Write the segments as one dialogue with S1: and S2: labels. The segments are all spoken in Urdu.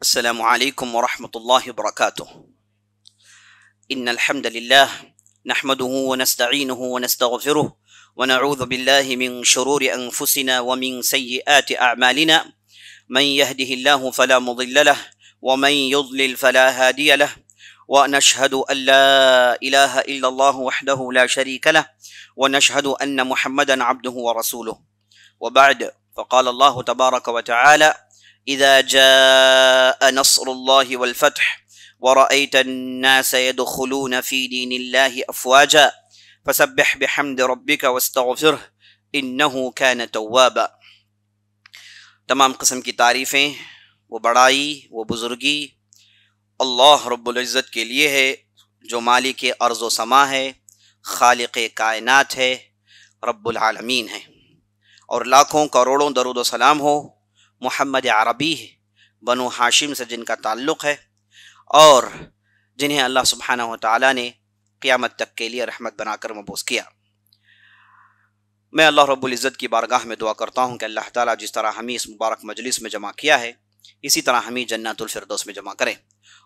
S1: السلام عليكم ورحمة الله وبركاته. إن الحمد لله نحمده ونستعينه ونستغفره ونعوذ بالله من شرور أنفسنا ومن سيئات أعمالنا. من يهده الله فلا مضل له ومن يضلل فلا هادي له، ونشهد أن لا إله إلا الله وحده لا شريك له، ونشهد أن محمدا عبده ورسوله. وبعد، فقال الله تبارك وتعالى: إذا جاء نصر الله والفتح ورأيت الناس يدخلون في دين الله أفواجا فسبح بحمد ربك واستغفره إنه كان توابا۔ تمام قسم کی تعریفیں، وہ بڑائی، وہ بزرگی اللہ رب العزت کے لیے ہے، جو مالک ارض و سما ہے، خالق کائنات ہے، رب العالمین ہے۔ اور لاکھوں کروڑوں درود و سلام ہو محمد عربی بنو ہاشم سے جن کا تعلق ہے اور جنہیں اللہ سبحانہ و تعالیٰ نے قیامت تک کے لیے رحمت بنا کر مبعوث کیا۔ میں اللہ رب العزت کی بارگاہ میں دعا کرتا ہوں کہ اللہ تعالیٰ جس طرح ہمیں اس مبارک مجلس میں جمع کیا ہے، اسی طرح ہمیں جنت الفردوس میں جمع کرے۔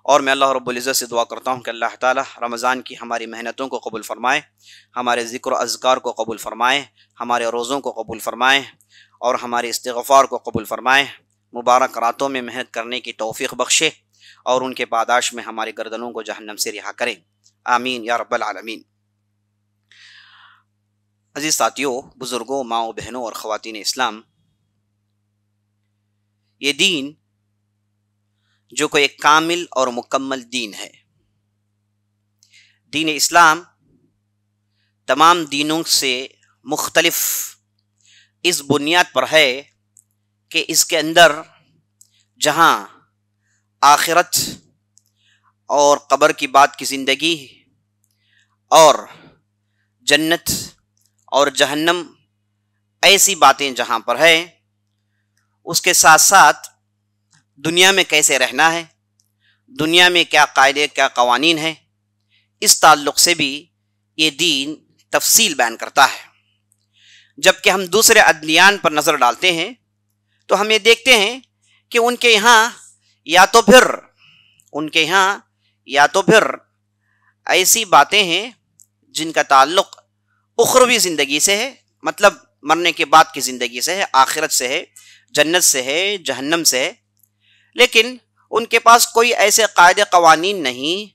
S1: اور میں اللہ رب العزت سے دعا کرتا ہوں کہ اللہ تعالیٰ رمضان کی ہماری محنتوں کو قبول فرمائے، ہمارے ذکر و اذکار کو قبول فرمائے، ہمارے روزوں کو قبول فرمائے اور ہمارے استغفار کو قبول فرمائے، مبارک راتوں میں محنت کرنے کی توفیق بخشے اور ان کے پاداش میں ہماری گردنوں کو جہنم سے رہا کرے، آمین یا رب العالمین۔ عزیز ساتھیوں، بزرگوں، ماؤں، بہنوں اور خواتین اسلام، یہ دین جو کوئی ایک کامل اور مکمل دین ہے، دین اسلام تمام دینوں سے مختلف اس بنیاد پر ہے کہ اس کے اندر جہاں آخرت اور قبر کی بعد کی زندگی اور جنت اور جہنم ایسی باتیں جہاں پر ہے، اس کے ساتھ ساتھ دنیا میں کیسے رہنا ہے، دنیا میں کیا قاعدے، کیا قوانین ہیں، اس تعلق سے بھی یہ دین تفصیل بیان کرتا ہے۔ جبکہ ہم دوسرے ادیان پر نظر ڈالتے ہیں تو ہم یہ دیکھتے ہیں کہ ان کے یہاں یا تو پھر ایسی باتیں ہیں جن کا تعلق اخروی زندگی سے ہے، مطلب مرنے کے بعد کی زندگی سے ہے، آخرت سے ہے، جنت سے ہے، جہنم سے ہے، لیکن ان کے پاس کوئی ایسے قاعدے قوانین نہیں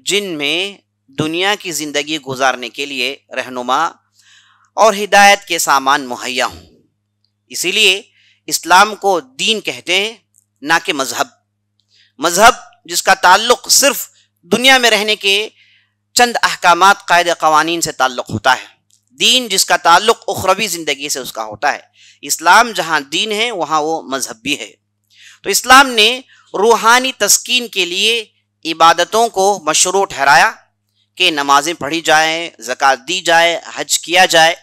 S1: جن میں دنیا کی زندگی گزارنے کے لیے رہنما اور ہدایت کے سامان مہیا ہوں۔ اسی لیے اسلام کو دین کہتے ہیں، نہ کہ مذہب جس کا تعلق صرف دنیا میں رہنے کے چند احکامات، قاعدے قوانین سے تعلق ہوتا ہے، دین جس کا تعلق اخروی زندگی سے اس کا ہوتا ہے۔ اسلام جہاں دین ہے وہاں وہ مذہب بھی ہے۔ تو اسلام نے روحانی تسکین کے لیے عبادتوں کو مشروع ٹھہرایا کہ نمازیں پڑھی جائیں، زکوٰۃ دی جائے، حج کیا جائے،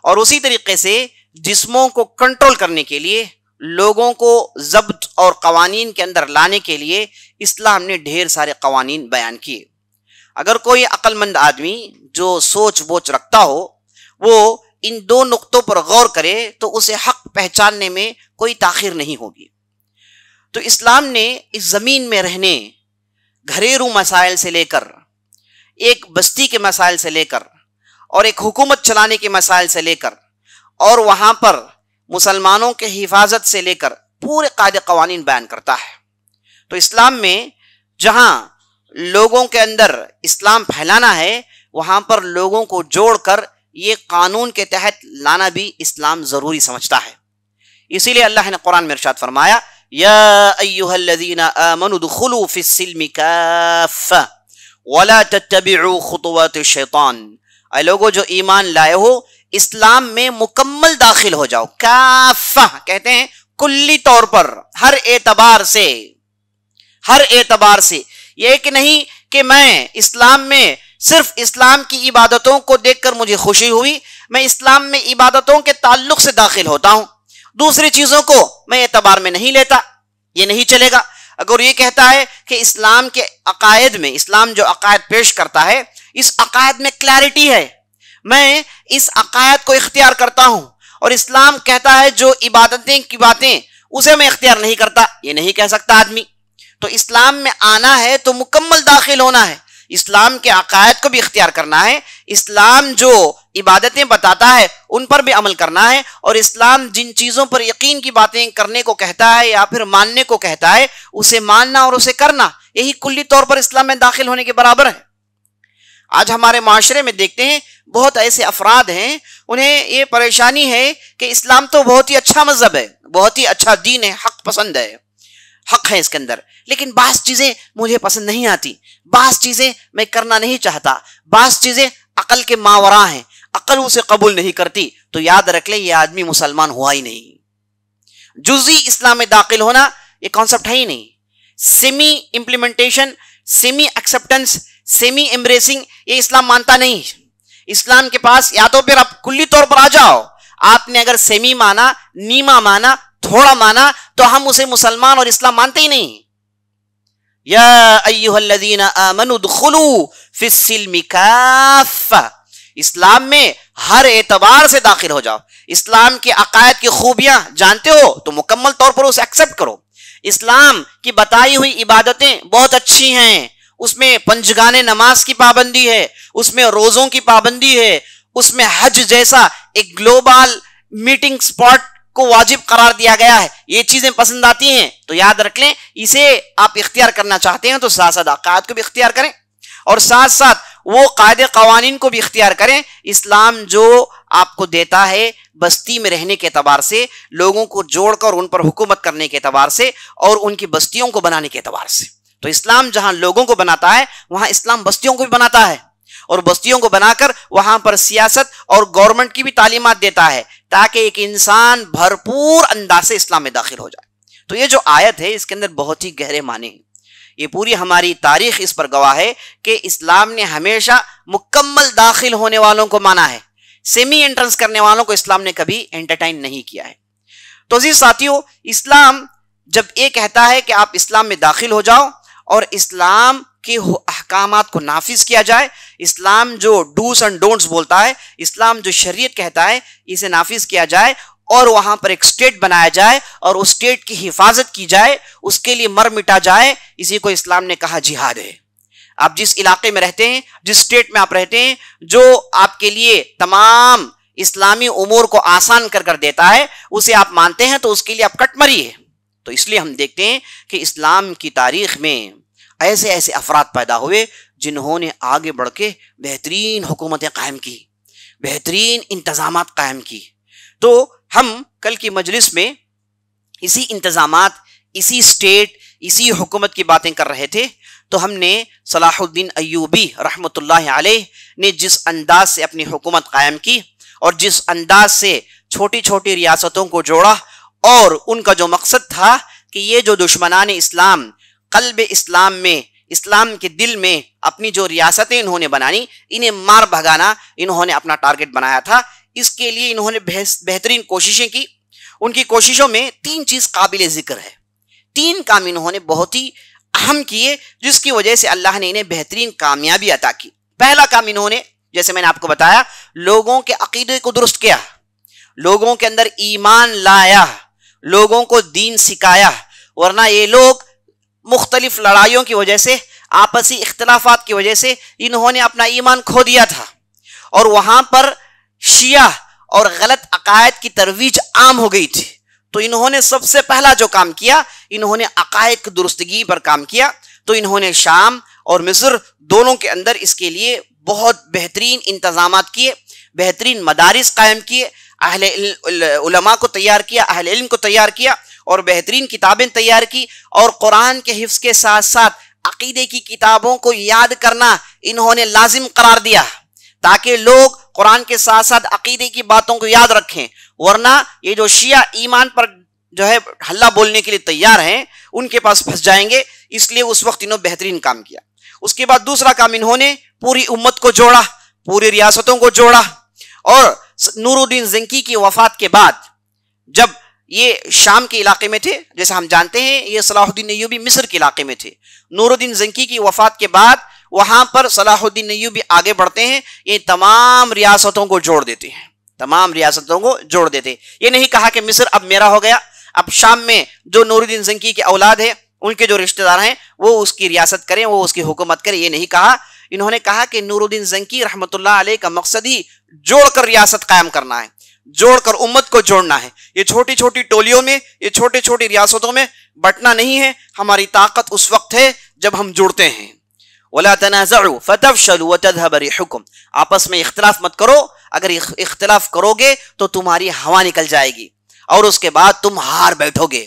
S1: اور اسی طریقے سے جسموں کو کنٹرول کرنے کے لیے، لوگوں کو ضبط اور قوانین کے اندر لانے کے لیے اسلام نے ڈھیر سارے قوانین بیان کیے۔ اگر کوئی عقل مند آدمی جو سوچ بوچ رکھتا ہو وہ ان دو نقطوں پر غور کرے تو اسے حق پہچاننے میں کوئی تاخیر نہیں ہوگی۔ تو اسلام نے اس زمین میں رہنے، گھریلو مسائل سے لے کر، ایک بستی کے مسائل سے لے کر، اور ایک حکومت چلانے کے مسائل سے لے کر، اور وہاں پر مسلمانوں کے حفاظت سے لے کر پورے قاعدے قوانین بیان کرتا ہے۔ تو اسلام میں جہاں لوگوں کے اندر اسلام پھیلانا ہے، وہاں پر لوگوں کو جوڑ کر یہ قانون کے تحت لانا بھی اسلام ضروری سمجھتا ہے۔ اسی لیے اللہ نے قرآن میں ارشاد فرمایا: یا ایھا الذین آمنوا ادخلوا فی السلم کافۃ ولا تتبعوا خطوات الشیطان، اے لوگو جو ایمان لائے ہو، اسلام میں مکمل داخل ہو جاؤ۔ کافہ کہتے ہیں کلی طور پر، ہر اعتبار سے، یہ کہ نہیں کہ میں اسلام میں صرف اسلام کی عبادتوں کو دیکھ کر مجھے خوشی ہوئی، میں اسلام میں عبادتوں کے تعلق سے داخل ہوتا ہوں، دوسری چیزوں کو میں اعتبار میں نہیں لیتا، یہ نہیں چلے گا۔ اگر یہ کہتا ہے کہ اسلام کے عقائد میں، اسلام جو عقائد پیش کرتا ہے اس عقائد میں کلیئرٹی ہے، میں اس عقائد کو اختیار کرتا ہوں، اور اسلام کہتا ہے جو عبادتیں کی باتیں اسے میں اختیار نہیں کرتا، یہ نہیں کہہ سکتا آدمی۔ تو اسلام میں آنا ہے تو مکمل داخل ہونا ہے، اسلام کے عقائد کو بھی اختیار کرنا ہے، اسلام جو عبادتیں بتاتا ہے ان پر بھی عمل کرنا ہے، اور اسلام جن چیزوں پر یقین کی باتیں کرنے کو کہتا ہے یا پھر ماننے کو کہتا ہے اسے ماننا اور اسے کرنا، یہی کلی طور پر اسلام میں داخل ہونے کے برابر ہے۔ آج ہمارے معاشرے میں دیکھتے ہیں بہت ایسے افراد ہیں انہیں یہ پریشانی ہے کہ اسلام تو بہت ہی اچھا مذہب ہے، بہت ہی اچھا دین ہے، حق پسند ہے، حق ہے اس کے اندر، لیکن بعض چیزیں مجھے پسند نہیں آتی، بعض چیزیں میں کرنا نہیں چاہتا، بعض چیزیں عقل کے ماوراء ہیں، عقل اسے قبول نہیں کرتی، تو یاد رکھ لیں یہ آدمی مسلمان ہوا ہی نہیں۔ جزئی اسلام میں داخل ہونا یہ کانسیپٹ ہے ہی نہیں، semi implementation, semi acceptance, semi ایمبریسنگ یہ اسلام مانتا نہیں۔ اسلام کے پاس یا تو پھر آپ کلی طور پر آ جاؤ، آپ نے اگر سیمی مانا، نیما مانا، تھوڑا مانا تو ہم اسے مسلمان اور اسلام مانتے ہی نہیں۔ یا ایھا الذین آمنوا ادخلوا فی السلم کافہ، اسلام میں ہر اعتبار سے داخل ہو جاؤ، اسلام کے عقائد کی خوبیاں جانتے ہو تو مکمل طور پر اسے ایکسپٹ کرو، اسلام کی بتائی ہوئی عبادتیں بہت اچھی ہیں، اس میں پنجگانے نماز کی پابندی ہے، اس میں روزوں کی پابندی ہے، اس میں حج جیسا ایک گلوبل میٹنگ سپاٹ کو واجب قرار دیا گیا ہے، یہ چیزیں پسند آتی ہیں تو یاد رکھ لیں اسے آپ اختیار کرنا چاہتے ہیں تو ساتھ ساتھ عقائد کو بھی اختیار کریں اور ساتھ ساتھ وہ قاعدے قوانین کو بھی اختیار کریں۔ اسلام جو آپ کو دیتا ہے بستی میں رہنے کے اعتبار سے، لوگوں کو جوڑ کر ان پر حکومت کرنے کے اعتبار سے اور ان کی بستیوں کو بنانے کے اعتبار سے، تو اسلام جہاں لوگوں کو بناتا ہے وہاں اسلام بستیوں کو بھی بناتا ہے، اور بستیوں کو بنا کر وہاں پر سیاست اور گورنمنٹ کی بھی تعلیمات دیتا ہے تاکہ ایک انسان بھرپور انداز سے اسلام میں داخل ہو جائے۔ تو یہ جو آیت ہے اس کے اندر بہت ہی گہرے معنی ہیں، یہ پوری ہماری تاریخ اس پر گواہ ہے کہ اسلام نے ہمیشہ مکمل داخل ہونے والوں کو مانا ہے، سیمی انٹرنس کرنے والوں کو اسلام نے کبھی انٹرٹین نہیں کیا ہے۔ تو عزیز ساتھیو، اسلام جب یہ کہتا ہے کہ آپ اسلام میں داخل ہو جاؤ اور اسلام کے احکامات کو نافذ کیا جائے، اسلام جو ڈوز اینڈ ڈونٹس بولتا ہے، اسلام جو شریعت کہتا ہے اسے نافذ کیا جائے اور وہاں پر ایک سٹیٹ بنایا جائے اور اس سٹیٹ کی حفاظت کی جائے، اس کے لیے مر مٹا جائے، اسی کو اسلام نے کہا جہاد ہے۔ آپ جس علاقے میں رہتے ہیں، جس سٹیٹ میں آپ رہتے ہیں، جو آپ کے لیے تمام اسلامی امور کو آسان کر دیتا ہے اسے آپ مانتے ہیں تو اس کے لیے آپ کٹ مری ہے۔ تو اس لیے ہم دیکھتے ہیں کہ اسلام کی تاریخ میں ایسے ایسے افراد پیدا ہوئے جنہوں نے آگے بڑھ کے بہترین حکومتیں قائم کی، بہترین انتظامات قائم کی۔ تو ہم کل کی مجلس میں اسی انتظامات، اسی سٹیٹ، اسی حکومت کی باتیں کر رہے تھے، تو ہم نے صلاح الدین ایوبی رحمۃ اللہ علیہ نے جس انداز سے اپنی حکومت قائم کی اور جس انداز سے چھوٹی چھوٹی ریاستوں کو جوڑا، اور ان کا جو مقصد تھا کہ یہ جو دشمنان اسلام قلب اسلام میں، اسلام کے دل میں اپنی جو ریاستیں انہوں نے بنانی، انہیں مار بھگانا انہوں نے اپنا ٹارگٹ بنایا تھا۔ اس کے لیے انہوں نے بہترین کوششیں کی۔ ان کی کوششوں میں 3 چیز قابل ذکر ہے، 3 کام انہوں نے بہت ہی اہم کیے جس کی وجہ سے اللہ نے انہیں بہترین کامیابی عطا کی۔ پہلا کام انہوں نے، جیسے میں نے آپ کو بتایا، لوگوں کے عقیدے کو درست کیا، لوگوں کے اندر ایمان لایا، لوگوں کو دین سکھایا، ورنہ یہ لوگ مختلف لڑائیوں کی وجہ سے، آپسی اختلافات کی وجہ سے انہوں نے اپنا ایمان کھو دیا تھا، اور وہاں پر شیعہ اور غلط عقائد کی ترویج عام ہو گئی تھی۔ تو انہوں نے سب سے پہلا جو کام کیا، انہوں نے عقائد کی درستگی پر کام کیا۔ تو انہوں نے شام اور مصر دونوں کے اندر اس کے لیے بہت بہترین انتظامات کیے، بہترین مدارس قائم کیے، اہل علماء کو تیار کیا، اہل علم کو تیار کیا، اور بہترین کتابیں تیار کی، اور قرآن کے حفظ کے ساتھ ساتھ عقیدے کی کتابوں کو یاد کرنا انہوں نے لازم قرار دیا تاکہ لوگ قرآن کے ساتھ ساتھ عقیدے کی باتوں کو یاد رکھیں، ورنہ یہ جو شیعہ ایمان پر جو ہے ہلہ بولنے کے لیے تیار ہیں ان کے پاس پھنس جائیں گے، اس لیے اس وقت انہوں نے بہترین کام کیا۔ اس کے بعد دوسرا کام، انہوں نے پوری امت کو جوڑا، پوری ریاستوں کو جوڑا، اور نور الدین زنکی کی وفات کے بعد، جب یہ شام کے علاقے میں تھے، جیسے ہم جانتے ہیں یہ صلاح الدین ایوبی مصر کے علاقے میں تھے، نور الدین زنکی کی وفات کے بعد وہاں پر صلاح الدین ایوبی آگے بڑھتے ہیں، یہ تمام ریاستوں کو جوڑ دیتے ہیں، تمام ریاستوں کو جوڑ دیتے۔ یہ نہیں کہا کہ مصر اب میرا ہو گیا، اب شام میں جو نور الدین زنکی کی اولاد ہے ان کے جو رشتہ دار ہیں وہ اس کی ریاست کریں, وہ اس کی حکومت کریں, یہ نہیں کہا. انہوں نے کہا کہ نور الدین زنکی رحمۃ اللہ علیہ کا مقصد ہی جوڑ کر ریاست قائم کرنا ہے, جوڑ کر امت کو جوڑنا ہے. یہ چھوٹی چھوٹی ٹولیوں میں, یہ چھوٹی چھوٹی ریاستوں میں بٹنا نہیں ہے. ہماری طاقت اس وقت ہے جب ہم جڑتے ہیں. وَلَا تَنَازَعُوا فَتَفْشَلُوا وَتَذْهَبَ رِيحُكُمْ, آپس میں اختلاف مت کرو, اگر اختلاف کرو گے تو تمہاری ہوا نکل جائے گی اور اس کے بعد تم ہار بیٹھو گے,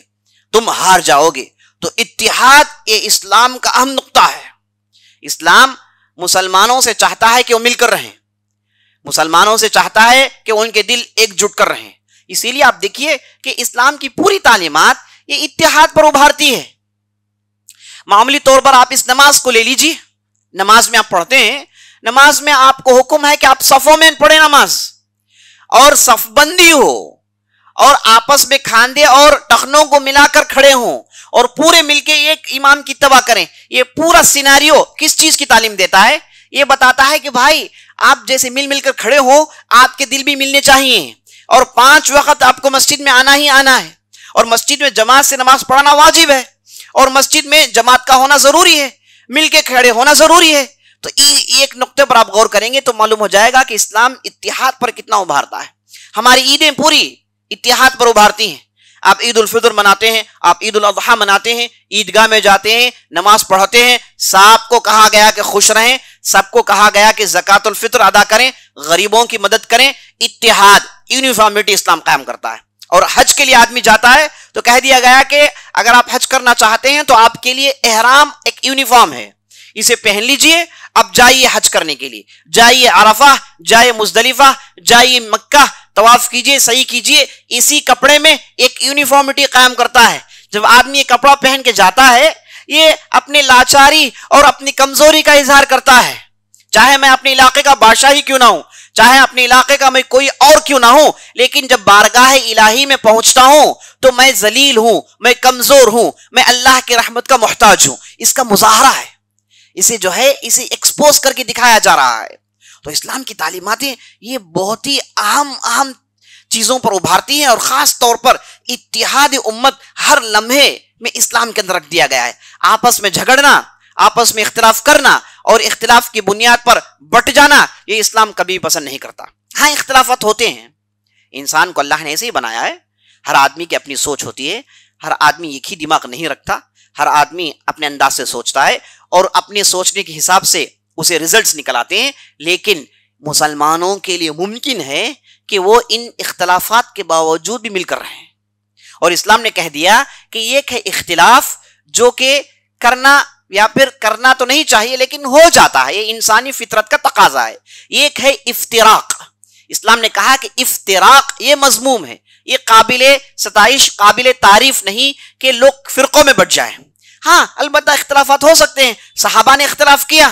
S1: تم ہار جاؤ گے. تو اتحاد یہ اسلام کا اہم نقطہ ہے. اسلام مسلمانوں سے چاہتا ہے کہ وہ مل کر رہیں, مسلمانوں سے چاہتا ہے کہ ان کے دل ایک جٹ کر رہیں. اسی لیے آپ دیکھیے کہ اسلام کی پوری تعلیمات یہ اتحاد پر ابھارتی ہے. معمولی طور پر آپ اس نماز کو لے لیجیے, نماز میں آپ پڑھتے ہیں, نماز میں آپ کو حکم ہے کہ آپ صفوں میں پڑھیں نماز, اور صف بندی ہو, اور آپس میں کھاندے اور ٹخنوں کو ملا کر کھڑے ہوں, اور پورے مل کے ایک امام کی اتباع کریں. یہ پورا سیناریو کس چیز کی تعلیم دیتا ہے؟ یہ بتاتا ہے کہ بھائی آپ جیسے مل کر کھڑے ہو, آپ کے دل بھی ملنے چاہیے, اور 5 وقت آپ کو مسجد میں آنا ہی آنا ہے, اور مسجد میں جماعت سے نماز پڑھنا واجب ہے, اور مسجد میں جماعت کا ہونا ضروری ہے, مل کے کھڑے ہونا ضروری ہے. تو ایک نقطے پر آپ غور کریں گے تو معلوم ہو جائے گا کہ اسلام اتحاد پر کتنا ابھارتا ہے. ہماری عیدیں پوری اتحاد پر ابھارتی ہیں. آپ عید الفطر مناتے ہیں, آپ عید الاضحیٰ مناتے ہیں, عیدگاہ میں جاتے ہیں, نماز پڑھتے ہیں, سب کو کہا گیا کہ خوش رہیں, سب کو کہا گیا کہ زکوٰۃ الفطر ادا کریں, غریبوں کی مدد کریں. اتحاد, یونیفارمٹی اسلام قائم کرتا ہے. اور حج کے لیے آدمی جاتا ہے تو کہہ دیا گیا کہ اگر آپ حج کرنا چاہتے ہیں تو آپ کے لیے احرام ایک یونیفارم ہے, اسے پہن لیجئے, اب جائیے حج کرنے کے لیے, جائیے عرفہ, جائیے مزدلفہ, جائیے مکہ, طواف کیجئے, سعی کیجئے. اسی کپڑے میں ایک یونیفارمٹی قائم کرتا ہے. جب آدمی یہ کپڑا پہن کے جاتا ہے, یہ اپنے لاچاری اور اپنی کمزوری کا اظہار کرتا ہے. چاہے میں اپنے علاقے کا بادشاہ ہی کیوں نہ ہوں, چاہے اپنے علاقے کا میں کوئی اور کیوں نہ ہوں, لیکن جب بارگاہ الہی میں پہنچتا ہوں تو میں ذلیل ہوں, میں کمزور ہوں, میں اللہ کی رحمت کا محتاج ہوں. اس کا مظاہرہ ہے, اسے جو ہے اسے ایکسپوز کر کے دکھایا جا رہا ہے. تو اسلام کی تعلیماتیں یہ بہت ہی اہم چیزوں پر ابھارتی ہیں, اور خاص طور پر اتحاد امت ہر لمحے میں اسلام کے اندر رکھ دیا گیا ہے. آپس میں جھگڑنا, آپس میں اختلاف کرنا اور اختلاف کی بنیاد پر بٹ جانا, یہ اسلام کبھی پسند نہیں کرتا. ہاں اختلافات ہوتے ہیں, انسان کو اللہ نے ایسے ہی بنایا ہے, ہر آدمی کی اپنی سوچ ہوتی ہے, ہر آدمی ایک ہی دماغ نہیں رکھتا, ہر آدمی اپنے انداز سے سوچتا ہے اور اپنے سوچنے کے حساب سے اسے ریزلٹس نکل آتے ہیں. لیکن مسلمانوں کے لیے ممکن ہے کہ وہ ان اختلافات کے باوجود بھی مل کر رہیں, اور اسلام نے کہہ دیا کہ ایک ہے اختلاف جو کہ کرنا یا پھر کرنا تو نہیں چاہیے لیکن ہو جاتا ہے, یہ انسانی فطرت کا تقاضا ہے. ایک ہے افتراق. اسلام نے کہا کہ افتراق یہ مذموم ہے, یہ قابل ستائش, قابل تعریف نہیں کہ لوگ فرقوں میں بٹ جائیں. ہاں البتہ اختلافات ہو سکتے ہیں, صحابہ نے اختلاف کیا,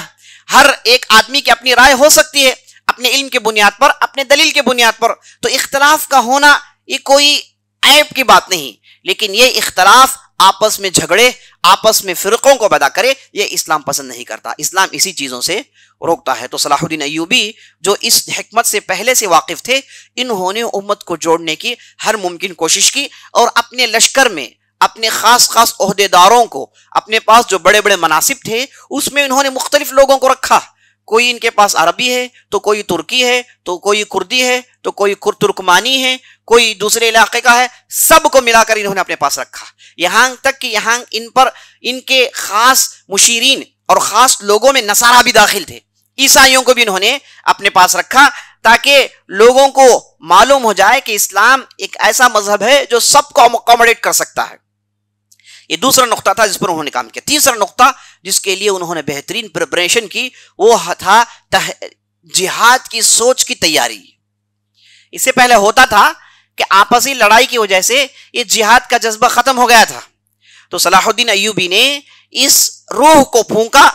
S1: ہر ایک آدمی کی اپنی رائے ہو سکتی ہے, اپنے علم کے بنیاد پر, اپنے دلیل کے بنیاد پر. تو اختلاف کا ہونا یہ کوئی عیب کی بات نہیں, لیکن یہ اختلاف آپس میں جھگڑے, آپس میں فرقوں کو پیدا کرے, یہ اسلام پسند نہیں کرتا. اسلام اسی چیزوں سے روکتا ہے. تو صلاح الدین ایوبی جو اس حکمت سے پہلے سے واقف تھے, انہوں نے امت کو جوڑنے کی ہر ممکن کوشش کی, اور اپنے لشکر میں اپنے خاص عہدے داروں کو, اپنے پاس جو بڑے بڑے مناصب تھے اس میں انہوں نے مختلف لوگوں کو رکھا. کوئی ان کے پاس عربی ہے, تو کوئی ترکی ہے, تو کوئی کردی ہے, تو کوئی ترکمانی ہے, کوئی دوسرے علاقے کا ہے, سب کو ملا کر انہوں نے اپنے پاس رکھا. یہاں تک کہ یہاں ان کے خاص مشیرین اور خاص لوگوں میں نصارہ بھی داخل تھے, عیسائیوں کو بھی انہوں نے اپنے پاس رکھا, تاکہ لوگوں کو معلوم ہو جائے کہ اسلام ایک ایسا مذہب ہے جو سب کو اکوموڈیٹ کر سکتا ہے. یہ دوسرا نقطہ تھا جس پر انہوں نے کام کیا. تیسرا نقطہ جس کے لیے انہوں نے بہترین پریپریشن کی وہ تھا جہاد کی سوچ کی تیاری. اس سے پہلے ہوتا تھا کہ آپسی لڑائی کی وجہ سے یہ جہاد کا جذبہ ختم ہو گیا تھا. تو صلاح الدین ایوبی نے اس روح کو پھونکا,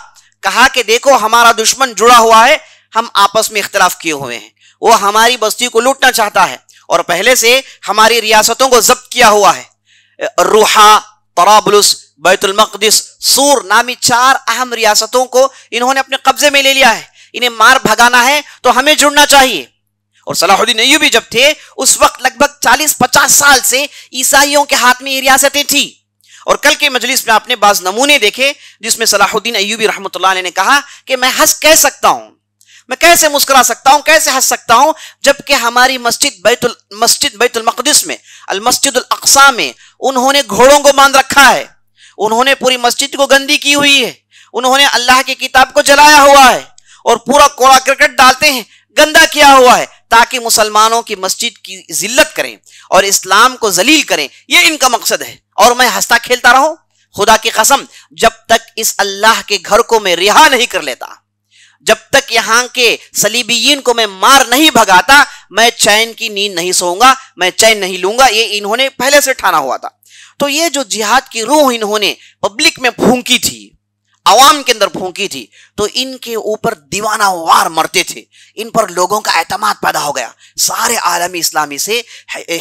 S1: کہا کہ دیکھو ہمارا دشمن جڑا ہوا ہے, ہم آپس میں اختلاف کیے ہوئے ہیں, وہ ہماری بستی کو لوٹنا چاہتا ہے اور پہلے سے ہماری ریاستوں کو ضبط کیا ہوا ہے. روحا, طرابلس, بیت المقدس, سور نامی 4 اہم ریاستوں کو انہوں نے اپنے قبضے میں لے لیا ہے. انہیں مار بھگانا ہے تو ہمیں جڑنا چاہیے. اور صلاح الدین ایوبی جب تھے اس وقت لگ بھگ 40-50 سال سے عیسائیوں کے ہاتھ میں یہ ریاستیں تھیں, اور کل کے مجلس میں آپ نے بعض نمونے دیکھے جس میں صلاح الدین ایوبی رحمۃ اللہ علیہ نے کہا کہ میں ہنس کہہ سکتا ہوں، میں کیسے مسکرا سکتا ہوں، کیسے ہنس سکتا ہوں، جبکہ ہماری مسجد بیت المقدس میں، المسجد الاقصی میں انہوں نے گھوڑوں کو باندھ رکھا ہے، انہوں نے پوری مسجد کو گندی کی ہوئی ہے، انہوں نے اللہ کی کتاب کو جلایا ہوا ہے اور پورا کوڑا کرکٹ ڈالتے ہیں، گندا کیا ہوا ہے، تاکہ مسلمانوں کی مسجد کی ذلت کریں اور اسلام کو ذلیل کریں، یہ ان کا مقصد ہے، اور میں ہنستا کھیلتا رہوں؟ خدا کی قسم، جب تک اس اللہ کے گھر کو میں رہا نہیں کر لیتا، جب تک یہاں کے صلیبیین کو میں مار نہیں بھگاتا، میں چین کی نیند نہیں سوؤں گا، میں چین نہیں لوں گا، یہ انہوں نے پہلے سے ٹھانا ہوا تھا۔ تو یہ جو جہاد کی روح انہوں نے پبلک میں پھونکی تھی، عوام کے اندر پھونکی تھی، تو ان کے اوپر دیوانہ وار مرتے تھے، ان پر لوگوں کا اعتماد پیدا ہو گیا، سارے عالم اسلامی سے،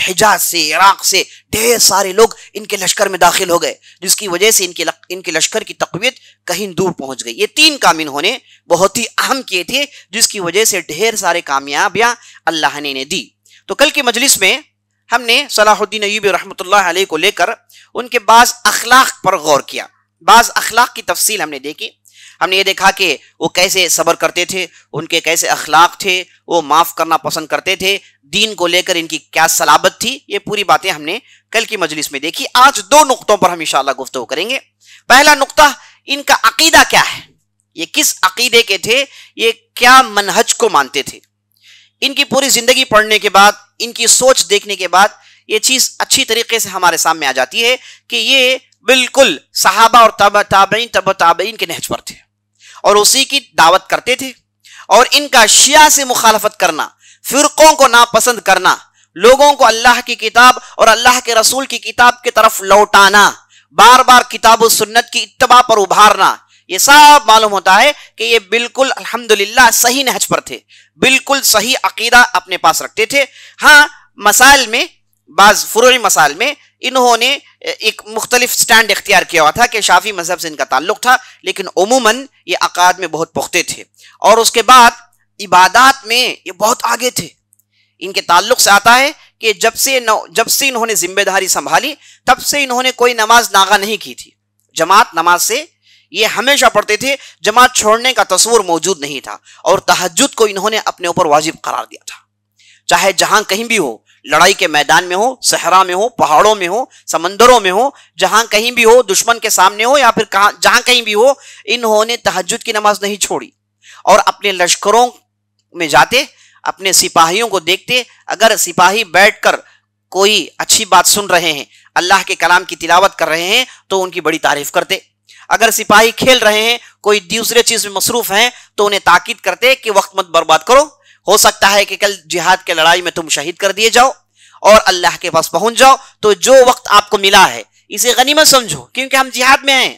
S1: حجاز سے، عراق سے ڈھیر سارے لوگ ان کے لشکر میں داخل ہو گئے، جس کی وجہ سے ان کے لشکر کی تقویت کہیں دور پہنچ گئی۔ یہ 3 کام انہوں نے بہت ہی اہم کیے تھے، جس کی وجہ سے ڈھیر سارے کامیابیاں اللہ نے انہیں دی۔ تو کل کی مجلس میں ہم نے صلاح الدین ایوبی رحمۃ اللہ علیہ کو لے کر ان کے بعض اخلاق پر غور کیا، بعض اخلاق کی تفصیل ہم نے دیکھی۔ ہم نے یہ دیکھا کہ وہ کیسے صبر کرتے تھے، ان کے کیسے اخلاق تھے، وہ معاف کرنا پسند کرتے تھے، دین کو لے کر ان کی کیا صلابت تھی، یہ پوری باتیں ہم نے کل کی مجلس میں دیکھی۔ آج 2 نقطوں پر ہم انشاءاللہ گفتگو کریں گے۔ پہلا نقطہ، ان کا عقیدہ کیا ہے، یہ کس عقیدے کے تھے، یہ کیا منہج کو مانتے تھے۔ ان کی پوری زندگی پڑھنے کے بعد، ان کی سوچ دیکھنے کے بعد یہ چیز اچھی طریقے سے ہمارے سامنے آ جاتی ہے کہ یہ بالکل صحابہ اور تابعین کے نہج پر تھے اور اسی کی دعوت کرتے تھے، اور ان کا شیعہ سے مخالفت کرنا، فرقوں کو ناپسند کرنا، لوگوں کو اللہ کی کتاب اور اللہ کے رسول کی کتاب کی طرف لوٹانا، بار بار کتاب و سنت کی اتباع پر ابھارنا، یہ سب معلوم ہوتا ہے کہ یہ بالکل الحمدللہ صحیح نہج پر تھے، بالکل صحیح عقیدہ اپنے پاس رکھتے تھے۔ ہاں، مسائل میں، بعض فروعی مسائل میں انہوں نے ایک مختلف سٹینڈ اختیار کیا ہوا تھا کہ شافعی مذہب سے ان کا تعلق تھا، لیکن عموماً یہ عقائد میں بہت پختہ تھے، اور اس کے بعد عبادات میں یہ بہت آگے تھے۔ ان کے تعلق سے آتا ہے کہ جب سے انہوں نے ذمہ داری سنبھالی، تب سے انہوں نے کوئی نماز ناغہ نہیں کی تھی، جماعت نماز سے یہ ہمیشہ پڑھتے تھے، جماعت چھوڑنے کا تصور موجود نہیں تھا، اور تہجد کو انہوں نے اپنے اوپر واجب قرار دیا تھا، چاہے جہاں کہیں بھی ہو، لڑائی کے میدان میں ہو، صحرا میں ہو، پہاڑوں میں ہو، سمندروں میں ہو، جہاں کہیں بھی ہو، دشمن کے سامنے ہو یا پھر جہاں کہیں بھی ہو، انہوں نے تہجد کی نماز نہیں چھوڑی، اور اپنے لشکروں میں جاتے، اپنے سپاہیوں کو دیکھتے، اگر سپاہی بیٹھ کر کوئی اچھی بات سن رہے ہیں، اللہ کے کلام کی تلاوت کر رہے ہیں، تو ان کی بڑی تعریف کرتے، اگر سپاہی کھیل رہے ہیں، کوئی دوسرے چیز میں مصروف ہیں، تو انہیں تاکید کرتے کہ وقت مت برباد کرو، ہو سکتا ہے کہ کل جہاد کے لڑائی میں تم شہید کر دیے جاؤ اور اللہ کے پاس پہنچ جاؤ، تو جو وقت آپ کو ملا ہے اسے غنیمت سمجھو، کیونکہ ہم جہاد میں ہیں،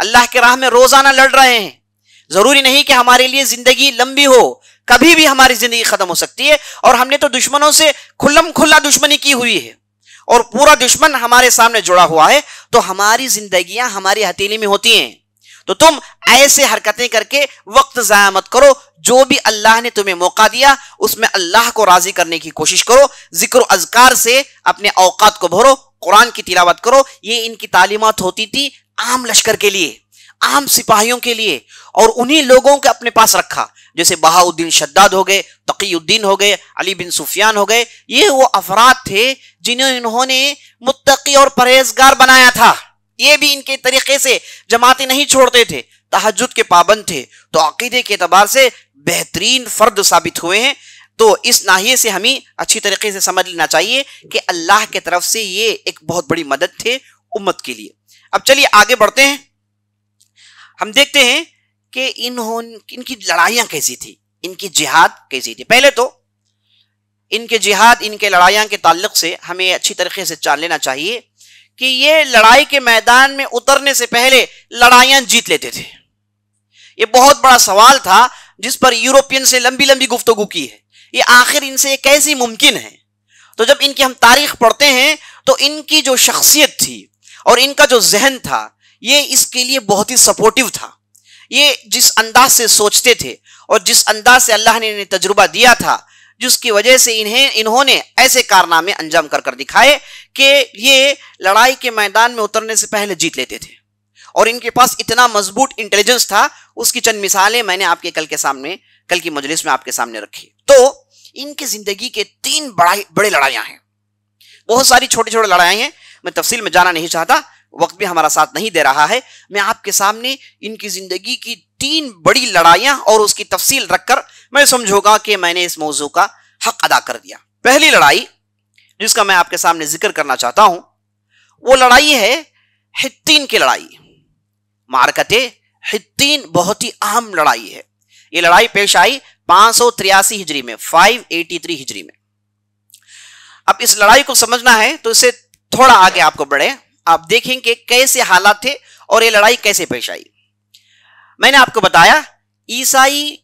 S1: اللہ کے راہ میں روزانہ لڑ رہے ہیں، ضروری نہیں کہ ہمارے لیے زندگی لمبی ہو، کبھی بھی ہماری زندگی ختم ہو سکتی ہے، اور ہم نے تو دشمنوں سے کھلم کھلا دشمنی کی ہوئی ہے، اور پورا دشمن ہمارے سامنے جڑا ہوا ہے، تو ہماری زندگیاں ہماری ہتھیلی میں ہوتی ہیں، تو تم ایسے حرکتیں کر کے وقت ضائع مت کرو، جو بھی اللہ نے تمہیں موقع دیا اس میں اللہ کو راضی کرنے کی کوشش کرو، ذکر و اذکار سے اپنے اوقات کو بھرو، قرآن کی تلاوت کرو۔ یہ ان کی تعلیمات ہوتی تھی عام لشکر کے لیے، عام سپاہیوں کے لیے، اور انہی لوگوں کے اپنے پاس رکھا، جیسے بہاؤالدین شداد ہو گئے، تقی الدین ہو گئے، علی بن سفیان ہو گئے، یہ وہ افراد تھے جنہیں انہوں نے متقی اور پرہیزگار بنایا تھا۔ یہ بھی ان کے طریقے سے جماعتیں نہیں چھوڑتے تھے، تہجد کے پابند تھے، تو عقیدے کے اعتبار سے بہترین فرد ثابت ہوئے ہیں۔ تو اس ناحیے سے ہمیں اچھی طریقے سے سمجھ لینا چاہیے کہ اللہ کے طرف سے یہ ایک بہت بڑی مدد تھے امت کے لیے۔ اب چلیے آگے بڑھتے ہیں، ہم دیکھتے ہیں کہ ان کی لڑائیاں کیسی تھی، ان کی جہاد کیسی تھی۔ پہلے تو ان کے جہاد، ان کے لڑائیاں کے تعلق سے ہمیں اچھی طریقے سے جان لینا چاہیے کہ یہ لڑائی کے میدان میں اترنے سے پہلے لڑائیاں جیت لیتے تھے۔ یہ بہت بڑا سوال تھا جس پر یورپین سے لمبی لمبی گفتگو کی ہے، یہ آخر ان سے کیسی ممکن ہے۔ تو جب ان کی ہم تاریخ پڑھتے ہیں تو ان کی جو شخصیت تھی اور ان کا جو ذہن تھا، یہ اس کے لیے بہت ہی سپورٹیو تھا۔ یہ جس انداز سے سوچتے تھے اور جس انداز سے اللہ نے انہیں تجربہ دیا تھا، جس کی وجہ سے انہوں نے ایسے کارنامے انجام کر دکھائے کہ یہ لڑائی کے میدان میں اترنے سے پہلے جیت لیتے تھے، اور ان کے پاس اتنا مضبوط انٹیلیجنس تھا. اس کی چند مثالیں میں نے آپ کے کل کی مجلس میں آپ کے سامنے رکھی. تو ان کی زندگی کے 3 بڑے لڑائیاں ہیں. بہت ساری چھوٹی چھوٹی لڑائیاں ہیں، میں تفصیل میں جانا نہیں چاہتا، وقت بھی ہمارا ساتھ نہیں دے رہا ہے. میں آپ کے سامنے ان کی زندگی کی 3 بڑی لڑائیاں اور اس کی تفصیل رکھ کر میں سمجھوں گا کہ میں نے اس موضوع کا حق ادا کر دیا. پہلی لڑائی جس کا میں آپ کے سامنے ذکر کرنا چاہتا ہوں وہ لڑائی ہے حطین کی لڑائی. معرکت حطین بہت ہی اہم لڑائی ہے. یہ لڑائی پیش آئی 583 ہجری میں، 583 ہجری میں. اب اس لڑائی کو سمجھنا ہے تو اس سے تھوڑا آگے آپ کو بڑھے، آپ دیکھیں کہ کیسے حالات تھے اور یہ لڑائی کیسے پیش آئی. میں نے آپ کو بتایا عیسائی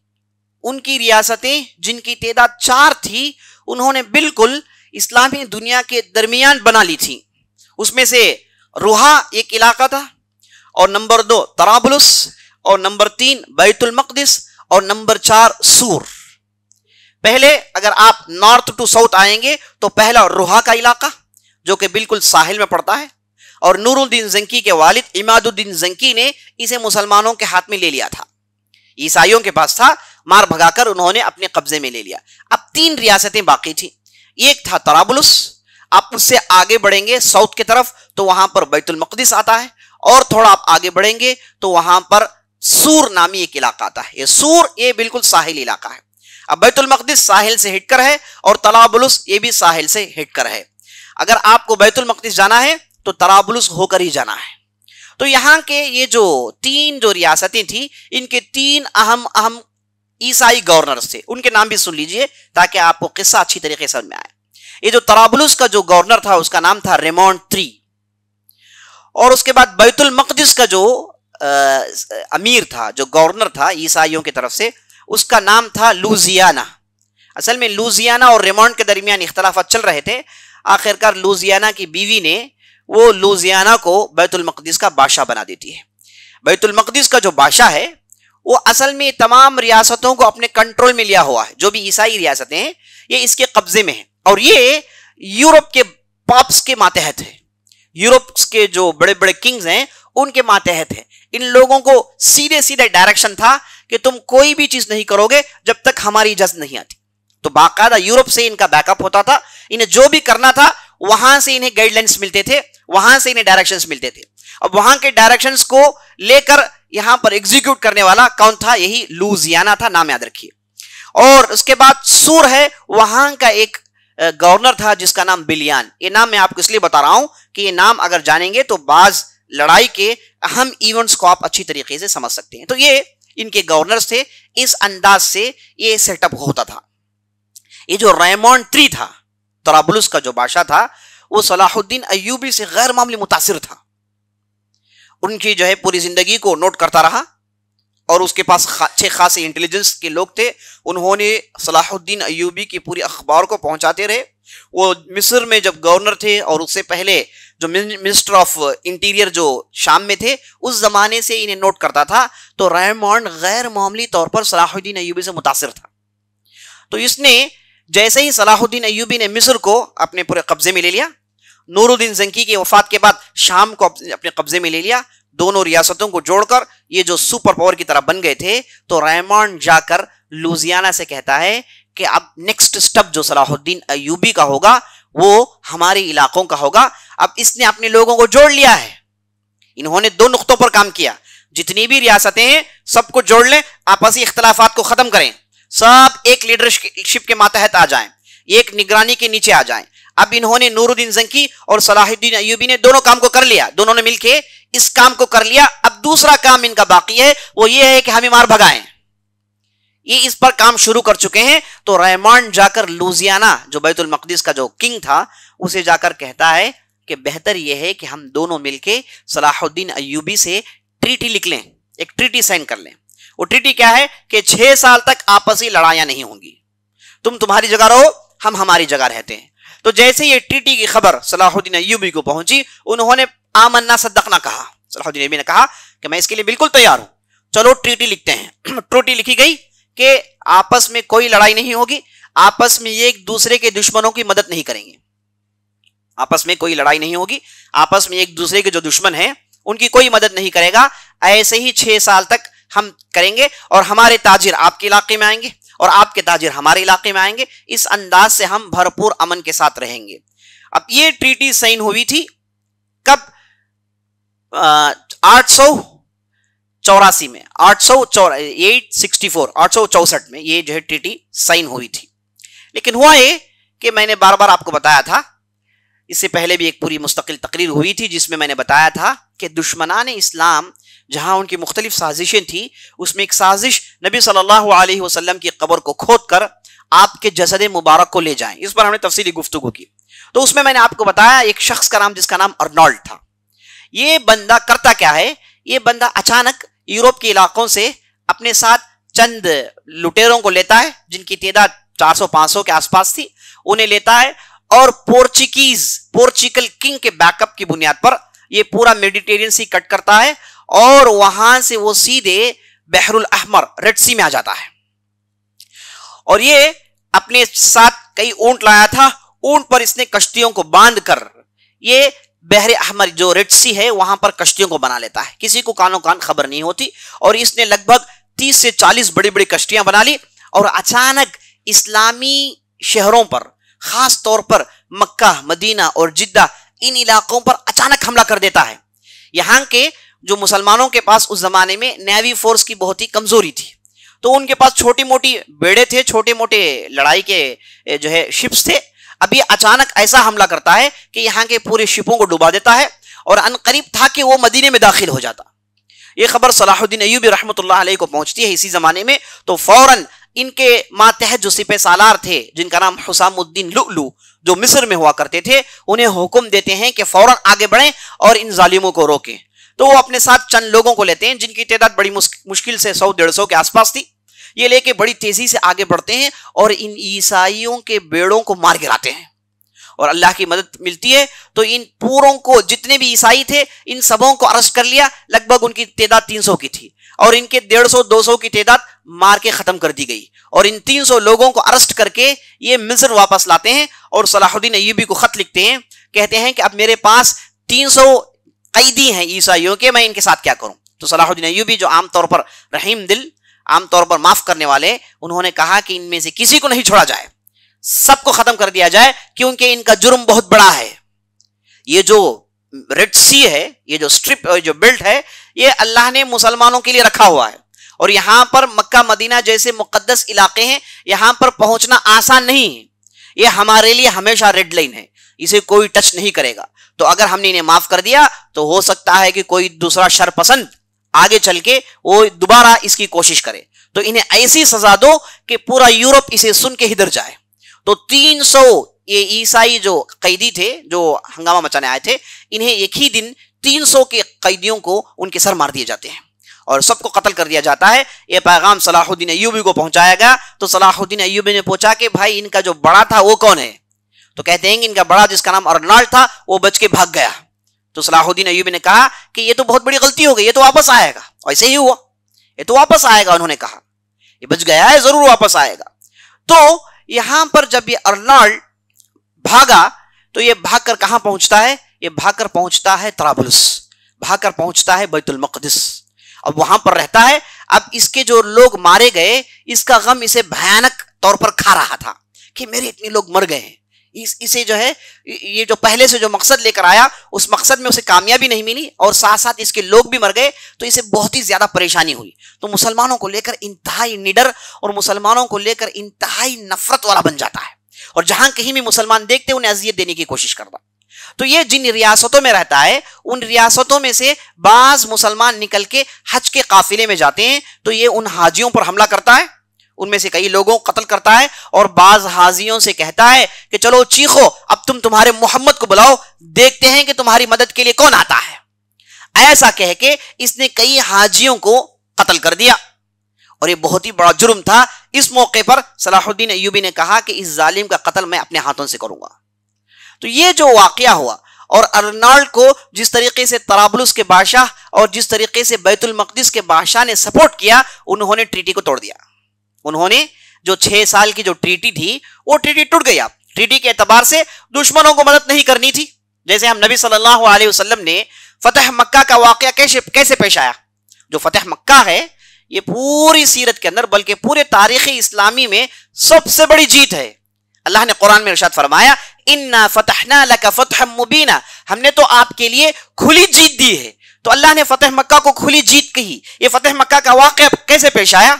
S1: ان کی ریاستیں جن کی تعداد 4 تھی، انہوں نے بالکل اسلامی دنیا کے درمیان بنا لی تھی. اس میں سے روحا ایک علاقہ تھا، اور نمبر 2 طرابلس، اور نمبر 3 بیت المقدس، اور نمبر 4 سور. پہلے اگر آپ نارتھ ٹو ساؤتھ آئیں گے تو پہلا روحا کا علاقہ جو کہ بالکل ساحل میں پڑتا ہے، اور نور الدین زنکی کے والد عماد الدین زنکی نے اسے مسلمانوں کے ہاتھ میں لے لیا تھا. عیسائیوں کے پاس تھا، مار بھگا کر انہوں نے اپنے قبضے میں لے لیا. اب 3 ریاستیں باقی تھیں. ایک تھا طرابلس، آپ اس سے آگے بڑھیں گے ساؤتھ کی طرف تو وہاں پر بیت المقدس آتا ہے، اور تھوڑا آپ آگے بڑھیں گے تو وہاں پر سور نامی ایک علاقہ آتا ہے. یہ سور یہ بالکل ساحلی علاقہ ہے. اب بیت المقدس ساحل سے ہٹ کر ہے اور طرابلس یہ بھی ساحل سے ہٹ کر ہے. اگر آپ کو بیت المقدس جانا ہے تو طرابلس ہو کر ہی جانا ہے. تو یہاں کے یہ جو 3 ریاستیں تھیں، ان کے 3 اہم عیسائی گورنرز تھے. ان کے نام بھی سن لیجئے تاکہ آپ کو قصہ اچھی طریقے سے سمجھ میں آئے. یہ جو طرابلس کا جو گورنر تھا اس کا نام تھا ریمونڈ III، اور اس کے بعد بیت المقدس کا جو امیر تھا، جو گورنر تھا عیسائیوں کی طرف سے، اس کا نام تھا لوزیانا. اصل میں لوزیانا اور ریمونڈ کے درمیان اختلافات چل رہے تھے. آخرکار لوزیانا کی بیوی نے وہ لوزیانا کو بیت المقدس کا بادشاہ بنا دیتی ہے. بیت المقدس کا جو بادشاہ ہے وہ اصل میں تمام ریاستوں کو اپنے کنٹرول میں لیا ہوا ہے. جو بھی عیسائی ریاستیں ہیں یہ اس کے قبضے میں ہیں، اور یہ یورپ کے پاپس کے ماتحت ہے. یورپ کے جو بڑے بڑے کنگز ہیں ان کے ماتحت ہے. ان لوگوں کو سیدھے ڈائریکشن تھا کہ تم کوئی بھی چیز نہیں کرو گے جب تک ہماری اجازت نہیں آتی. تو باقاعدہ یورپ سے ان کا بیک اپ ہوتا تھا. انہیں جو بھی کرنا تھا وہاں سے انہیں گائیڈ لائنز ملتے تھے، وہاں سے انہیں ڈائریکشنز ملتے تھے. اب وہاں کے ڈائریکشنز کو لے کر یہاں پر ایگزیکیوٹ کرنے والا کون تھا؟ یہی لوزیانا تھا. نام یاد رکھیے. اور اس کے بعد سور ہے، وہاں کا ایک گورنر تھا جس کا نام بلیان. یہ نام میں آپ کو اس لیے بتا رہا ہوں کہ یہ نام اگر جانیں گے تو بعض لڑائی کے اہم ایونٹس کو آپ اچھی طریقے سے سمجھ سکتے ہیں. تو یہ ان کے گورنرز تھے. اس انداز سے یہ سیٹ اپ ہوتا تھا. یہ جو ریمونڈ III تھا، طرابلس کا جو بادشاہ تھا، وہ صلاح الدین ایوبی سے غیر معمولی متاثر تھا. ان کی جو ہے پوری زندگی کو نوٹ کرتا رہا، اور اس کے پاس اچھے خاصے انٹیلیجنس کے لوگ تھے. انہوں نے صلاح الدین ایوبی کی پوری اخبار کو پہنچاتے رہے. وہ مصر میں جب گورنر تھے اور اس سے پہلے جو منسٹر آف انٹیریئر جو شام میں تھے، اس زمانے سے انہیں نوٹ کرتا تھا. تو ریمونڈ غیر معمولی طور پر صلاح الدین ایوبی سے متاثر تھا. تو اس نے جیسے ہی صلاح الدین ایوبی نے مصر کو اپنے پورے قبضے میں لے لیا، نور الدین زنکی کی وفات کے بعد شام کو اپنے قبضے میں لے لیا، دونوں ریاستوں کو جوڑ کر یہ جو سپر پاور کی طرح بن گئے تھے. تو ریمونڈ جا کر لوزیانا سے کہتا ہے کہ اب نیکسٹ سٹیپ جو صلاح الدین ایوبی کا ہوگا وہ ہمارے علاقوں کا ہوگا. اب اس نے اپنے لوگوں کو جوڑ لیا ہے. انہوں نے 2 نقطوں پر کام کیا. جتنی بھی ریاستیں ہیں سب کو جوڑ لیں، آپسی اختلافات کو ختم کریں، سب ایک لیڈرشپ کے ماتحت آ جائیں، ایک نگرانی کے نیچے آ جائیں. اب انہوں نے نور الدین زنکی اور صلاح الدین ایوبی نے دونوں کام کو کر لیا. دونوں نے مل کے اس کام کو کر لیا. اب دوسرا کام ان کا باقی ہے، وہ یہ ہے کہ ہمیں مار بھگائیں. یہ اس پر کام شروع کر چکے ہیں. تو ریمونڈ جا کر لوزیانا جو بیت المقدس کا جو کنگ تھا اسے جا کر کہتا ہے کہ بہتر یہ ہے کہ ہم دونوں مل کے صلاح الدین ایوبی سے ٹریٹی لکھ لیں، ایک ٹریٹی سائن کر لیں. وہ ٹریٹی کیا ہے کہ 6 سال تک آپسی لڑائیاں نہیں ہوں گی، تم تمہاری جگہ رہو، ہم ہماری جگہ رہتے ہیں. تو جیسے یہ ٹریٹی کی خبر صلاح الدین ایوبی کو پہنچی، انہوں نے آمنا صدقنا کہا. صلاح الدین ایوبی نے کہا کہ میں اس کے لیے بالکل تیار ہوں، چلو ٹریٹی لکھتے ہیں. ٹریٹی لکھی گئی کہ آپس میں کوئی لڑائی نہیں ہوگی، آپس میں ایک دوسرے کے دشمنوں کی مدد نہیں کریں گے، آپس میں کوئی لڑائی نہیں ہوگی، آپس میں ایک دوسرے کے جو دشمن ہیں ان کی کوئی مدد نہیں کرے گا. ایسے ہی 6 سال تک ہم کریں گے، اور ہمارے تاجر آپ کے علاقے میں آئیں گے اور آپ کے تاجر ہمارے علاقے میں آئیں گے. اس انداز سے ہم بھرپور امن کے ساتھ رہیں گے. اب یہ ٹریٹی سائن ہوئی تھی کب؟ 884 میں، 864 میں یہ جو ہے ٹریٹی سائن ہوئی تھی. لیکن ہوا یہ کہ میں نے بار بار آپ کو بتایا تھا، اس سے پہلے بھی ایک پوری مستقل تقریر ہوئی تھی جس میں میں نے بتایا تھا کہ دشمنان اسلام جہاں ان کی مختلف سازشیں تھی، اس میں ایک سازش نبی صلی اللہ علیہ وسلم کی قبر کو کھود کر آپ کے جسد مبارک کو لے جائیں. اس پر ہم نے تفصیلی گفتگو کی. تو اس میں میں نے آپ کو بتایا ایک شخص کا نام جس کا نام ارنالڈ تھا. یہ بندہ کرتا کیا ہے؟ یہ بندہ اچانک یورپ کے علاقوں سے اپنے ساتھ چند لٹیروں کو لیتا ہے جن کی تعداد 400-500 کے آس پاس تھی. انہیں لیتا ہے اور پورچیکل کنگ کے بیک اپ کی بنیاد پر یہ پورا میڈیٹیرین سی کٹ کرتا ہے اور وہاں سے وہ سیدھے بحر الاحمر ریڈ سی میں آ جاتا ہے. اور یہ اپنے ساتھ کئی اونٹ لایا تھا. اونٹ پر اس نے کشتیوں کو باندھ کر یہ بحر احمر جو ریڈ سی ہے وہاں پر کشتیوں کو بنا لیتا ہے. کسی کو کانوں کان خبر نہیں ہوتی. اور اس نے لگ بھگ 30 سے 40 بڑی بڑی کشتیاں بنا لی اور اچانک اسلامی شہروں پر، خاص طور پر مکہ، مدینہ اور جدہ، ان علاقوں پر اچانک حملہ کر دیتا ہے. یہاں کے جو مسلمانوں کے پاس اس زمانے میں نیوی فورس کی بہت ہی کمزوری تھی، تو ان کے پاس چھوٹی موٹی بیڑے تھے، چھوٹے موٹے لڑائی کے جو ہے شپس تھے. اب یہ اچانک ایسا حملہ کرتا ہے کہ یہاں کے پورے شپوں کو ڈبا دیتا ہے اور ان قریب تھا کہ وہ مدینے میں داخل ہو جاتا. یہ خبر صلاح الدین ایوبی رحمۃ اللہ علیہ کو پہنچتی ہے اسی زمانے میں. تو فوراً ان کے ماتحت جو سپہ سالار تھے جن کا نام حسام الدین لؤلؤ جو مصر میں ہوا کرتے تھے، انہیں حکم دیتے ہیں کہ فوراً آگے بڑھیں اور ان ظالموں کو روکیں. تو وہ اپنے ساتھ چند لوگوں کو لیتے ہیں جن کی تعداد بڑی مشکل سے 100-150 کے آس پاس تھی. یہ لے کے بڑی تیزی سے آگے بڑھتے ہیں اور ان عیسائیوں کے بیڑوں کو مار گراتے ہیں. اور اللہ کی مدد ملتی ہے تو ان پوروں کو، جتنے بھی عیسائی تھے ان سبوں کو ارسٹ کر لیا. لگ بھگ ان کی تعداد 300 کی تھی اور ان کے 150-200 کی تعداد مار کے ختم کر دی گئی. اور ان 300 لوگوں کو ارسٹ کر کے یہ مصر واپس لاتے ہیں اور صلاح الدین ایوبی کو خط لکھتے ہیں. کہتے ہیں کہ اب میرے پاس 300 قیدی ہیں عیسائیوں کے، میں ان کے ساتھ کیا کروں؟ تو صلاح الدین ایوبی جو عام طور پر رحیم دل، عام طور پر معاف کرنے والے، انہوں نے کہا کہ ان میں سے کسی کو نہیں چھوڑا جائے، سب کو ختم کر دیا جائے، کیونکہ ان کا جرم بہت بڑا ہے. یہ جو ریڈ سی ہے، یہ جو سٹرپ، جو بیلٹ ہے، یہ اللہ نے مسلمانوں کے لیے رکھا ہوا ہے. اور یہاں پر مکہ مدینہ جیسے مقدس علاقے ہیں، یہاں پر پہنچنا آسان نہیں ہے. یہ ہمارے لیے ہمیشہ ریڈ لائن ہے، اسے کوئی ٹچ نہیں کرے گا. تو اگر ہم نے انہیں معاف کر دیا تو ہو سکتا ہے کہ کوئی دوسرا شر پسند آگے چل کے وہ دوبارہ اس کی کوشش کرے. تو انہیں ایسی سزا دو کہ پورا یورپ اسے سن کے ہدر جائے. تو 300 یہ عیسائی جو قیدی تھے جو ہنگامہ مچانے آئے تھے، انہیں ایک ہی دن 300 کے قیدیوں کو ان کے سر مار دیے جاتے ہیں اور سب کو قتل کر دیا جاتا ہے. یہ پیغام صلاح الدین ایوبی کو پہنچایا گیا. تو صلاح الدین ایوبی نے پوچھا کہ بھائی ان کا جو بڑا تھا وہ کون ہے؟ تو کہتے ہیں کہ ان کا بڑا جس کا نام ارنالڈ تھا وہ بچ کے بھاگ گیا. تو صلاح الدین ایوبی نے کہا کہ یہ تو بہت بڑی غلطی ہو گئی، یہ تو واپس آئے گا. ایسے ہی ہوا، یہ تو واپس آئے گا. انہوں نے کہا یہ بچ گیا ہے، ضرور واپس آئے گا. تو یہاں پر جب یہ ارنالڈ بھاگا تو یہ بھاگ کر کہاں پہنچتا ہے؟ یہ بھاگ کر پہنچتا ہے طرابلس، بھاگ کر پہنچتا ہے بیت المقدس. اب وہاں پر رہتا ہے. اب اس کے جو لوگ مارے گئے اس کا غم اسے بھیانک طور پر کھا رہا تھا کہ میرے اتنے لوگ مر گئے ہیں. اسے جو ہے یہ جو پہلے سے جو مقصد لے کر آیا اس مقصد میں اسے کامیابی نہیں ملی اور ساتھ ساتھ اس کے لوگ بھی مر گئے، تو اسے بہت ہی زیادہ پریشانی ہوئی. تو مسلمانوں کو لے کر انتہائی نڈر اور مسلمانوں کو لے کر انتہائی نفرت والا بن جاتا ہے اور جہاں کہیں بھی مسلمان دیکھتے انہیں اذیت دینے کی کوشش کرتا. تو یہ جن ریاستوں میں رہتا ہے ان ریاستوں میں سے بعض مسلمان نکل کے حج کے قافلے میں جاتے ہیں تو یہ ان حاجیوں پر حملہ کرتا ہے، ان میں سے کئی لوگوں کو قتل کرتا ہے اور بعض حاجیوں سے کہتا ہے کہ چلو چیخو، اب تم تمہارے محمد کو بلاؤ، دیکھتے ہیں کہ تمہاری مدد کے لیے کون آتا ہے. ایسا کہہ کے اس نے کئی حاجیوں کو قتل کر دیا اور یہ بہت ہی بڑا جرم تھا. اس موقع پر صلاح الدین ایوبی نے کہا کہ اس ظالم کا قتل میں اپنے ہاتھوں سے کروں گا. تو یہ جو واقعہ ہوا اور ارنالڈ کو جس طریقے سے طرابلس کے بادشاہ اور جس طریقے سے بیت المقدس کے بادشاہ نے سپورٹ کیا، انہوں نے ٹریٹی کو توڑ دیا. انہوں نے جو 6 سال کی جو ٹریٹی تھی وہ ٹریٹی ٹوٹ گئی. آپ ٹریٹی کے اعتبار سے دشمنوں کو مدد نہیں کرنی تھی. جیسے ہم نبی صلی اللہ علیہ وسلم نے فتح مکہ کا واقعہ کیسے پیش آیا. جو فتح مکہ ہے یہ پوری سیرت کے اندر بلکہ پورے تاریخ اسلامی میں سب سے بڑی جیت ہے. اللہ نے قرآن میں ارشاد فرمایا اِنَّا فَتَحْنَا لَكَ فَتْحًا مُبِينًا, ہم نے تو آپ کے لیے کھلی جیت دی ہے. تو اللہ نے فتح مکہ کو کھلی جیت کہی. یہ فتح مکہ کا واقعہ کیسے پیش آیا؟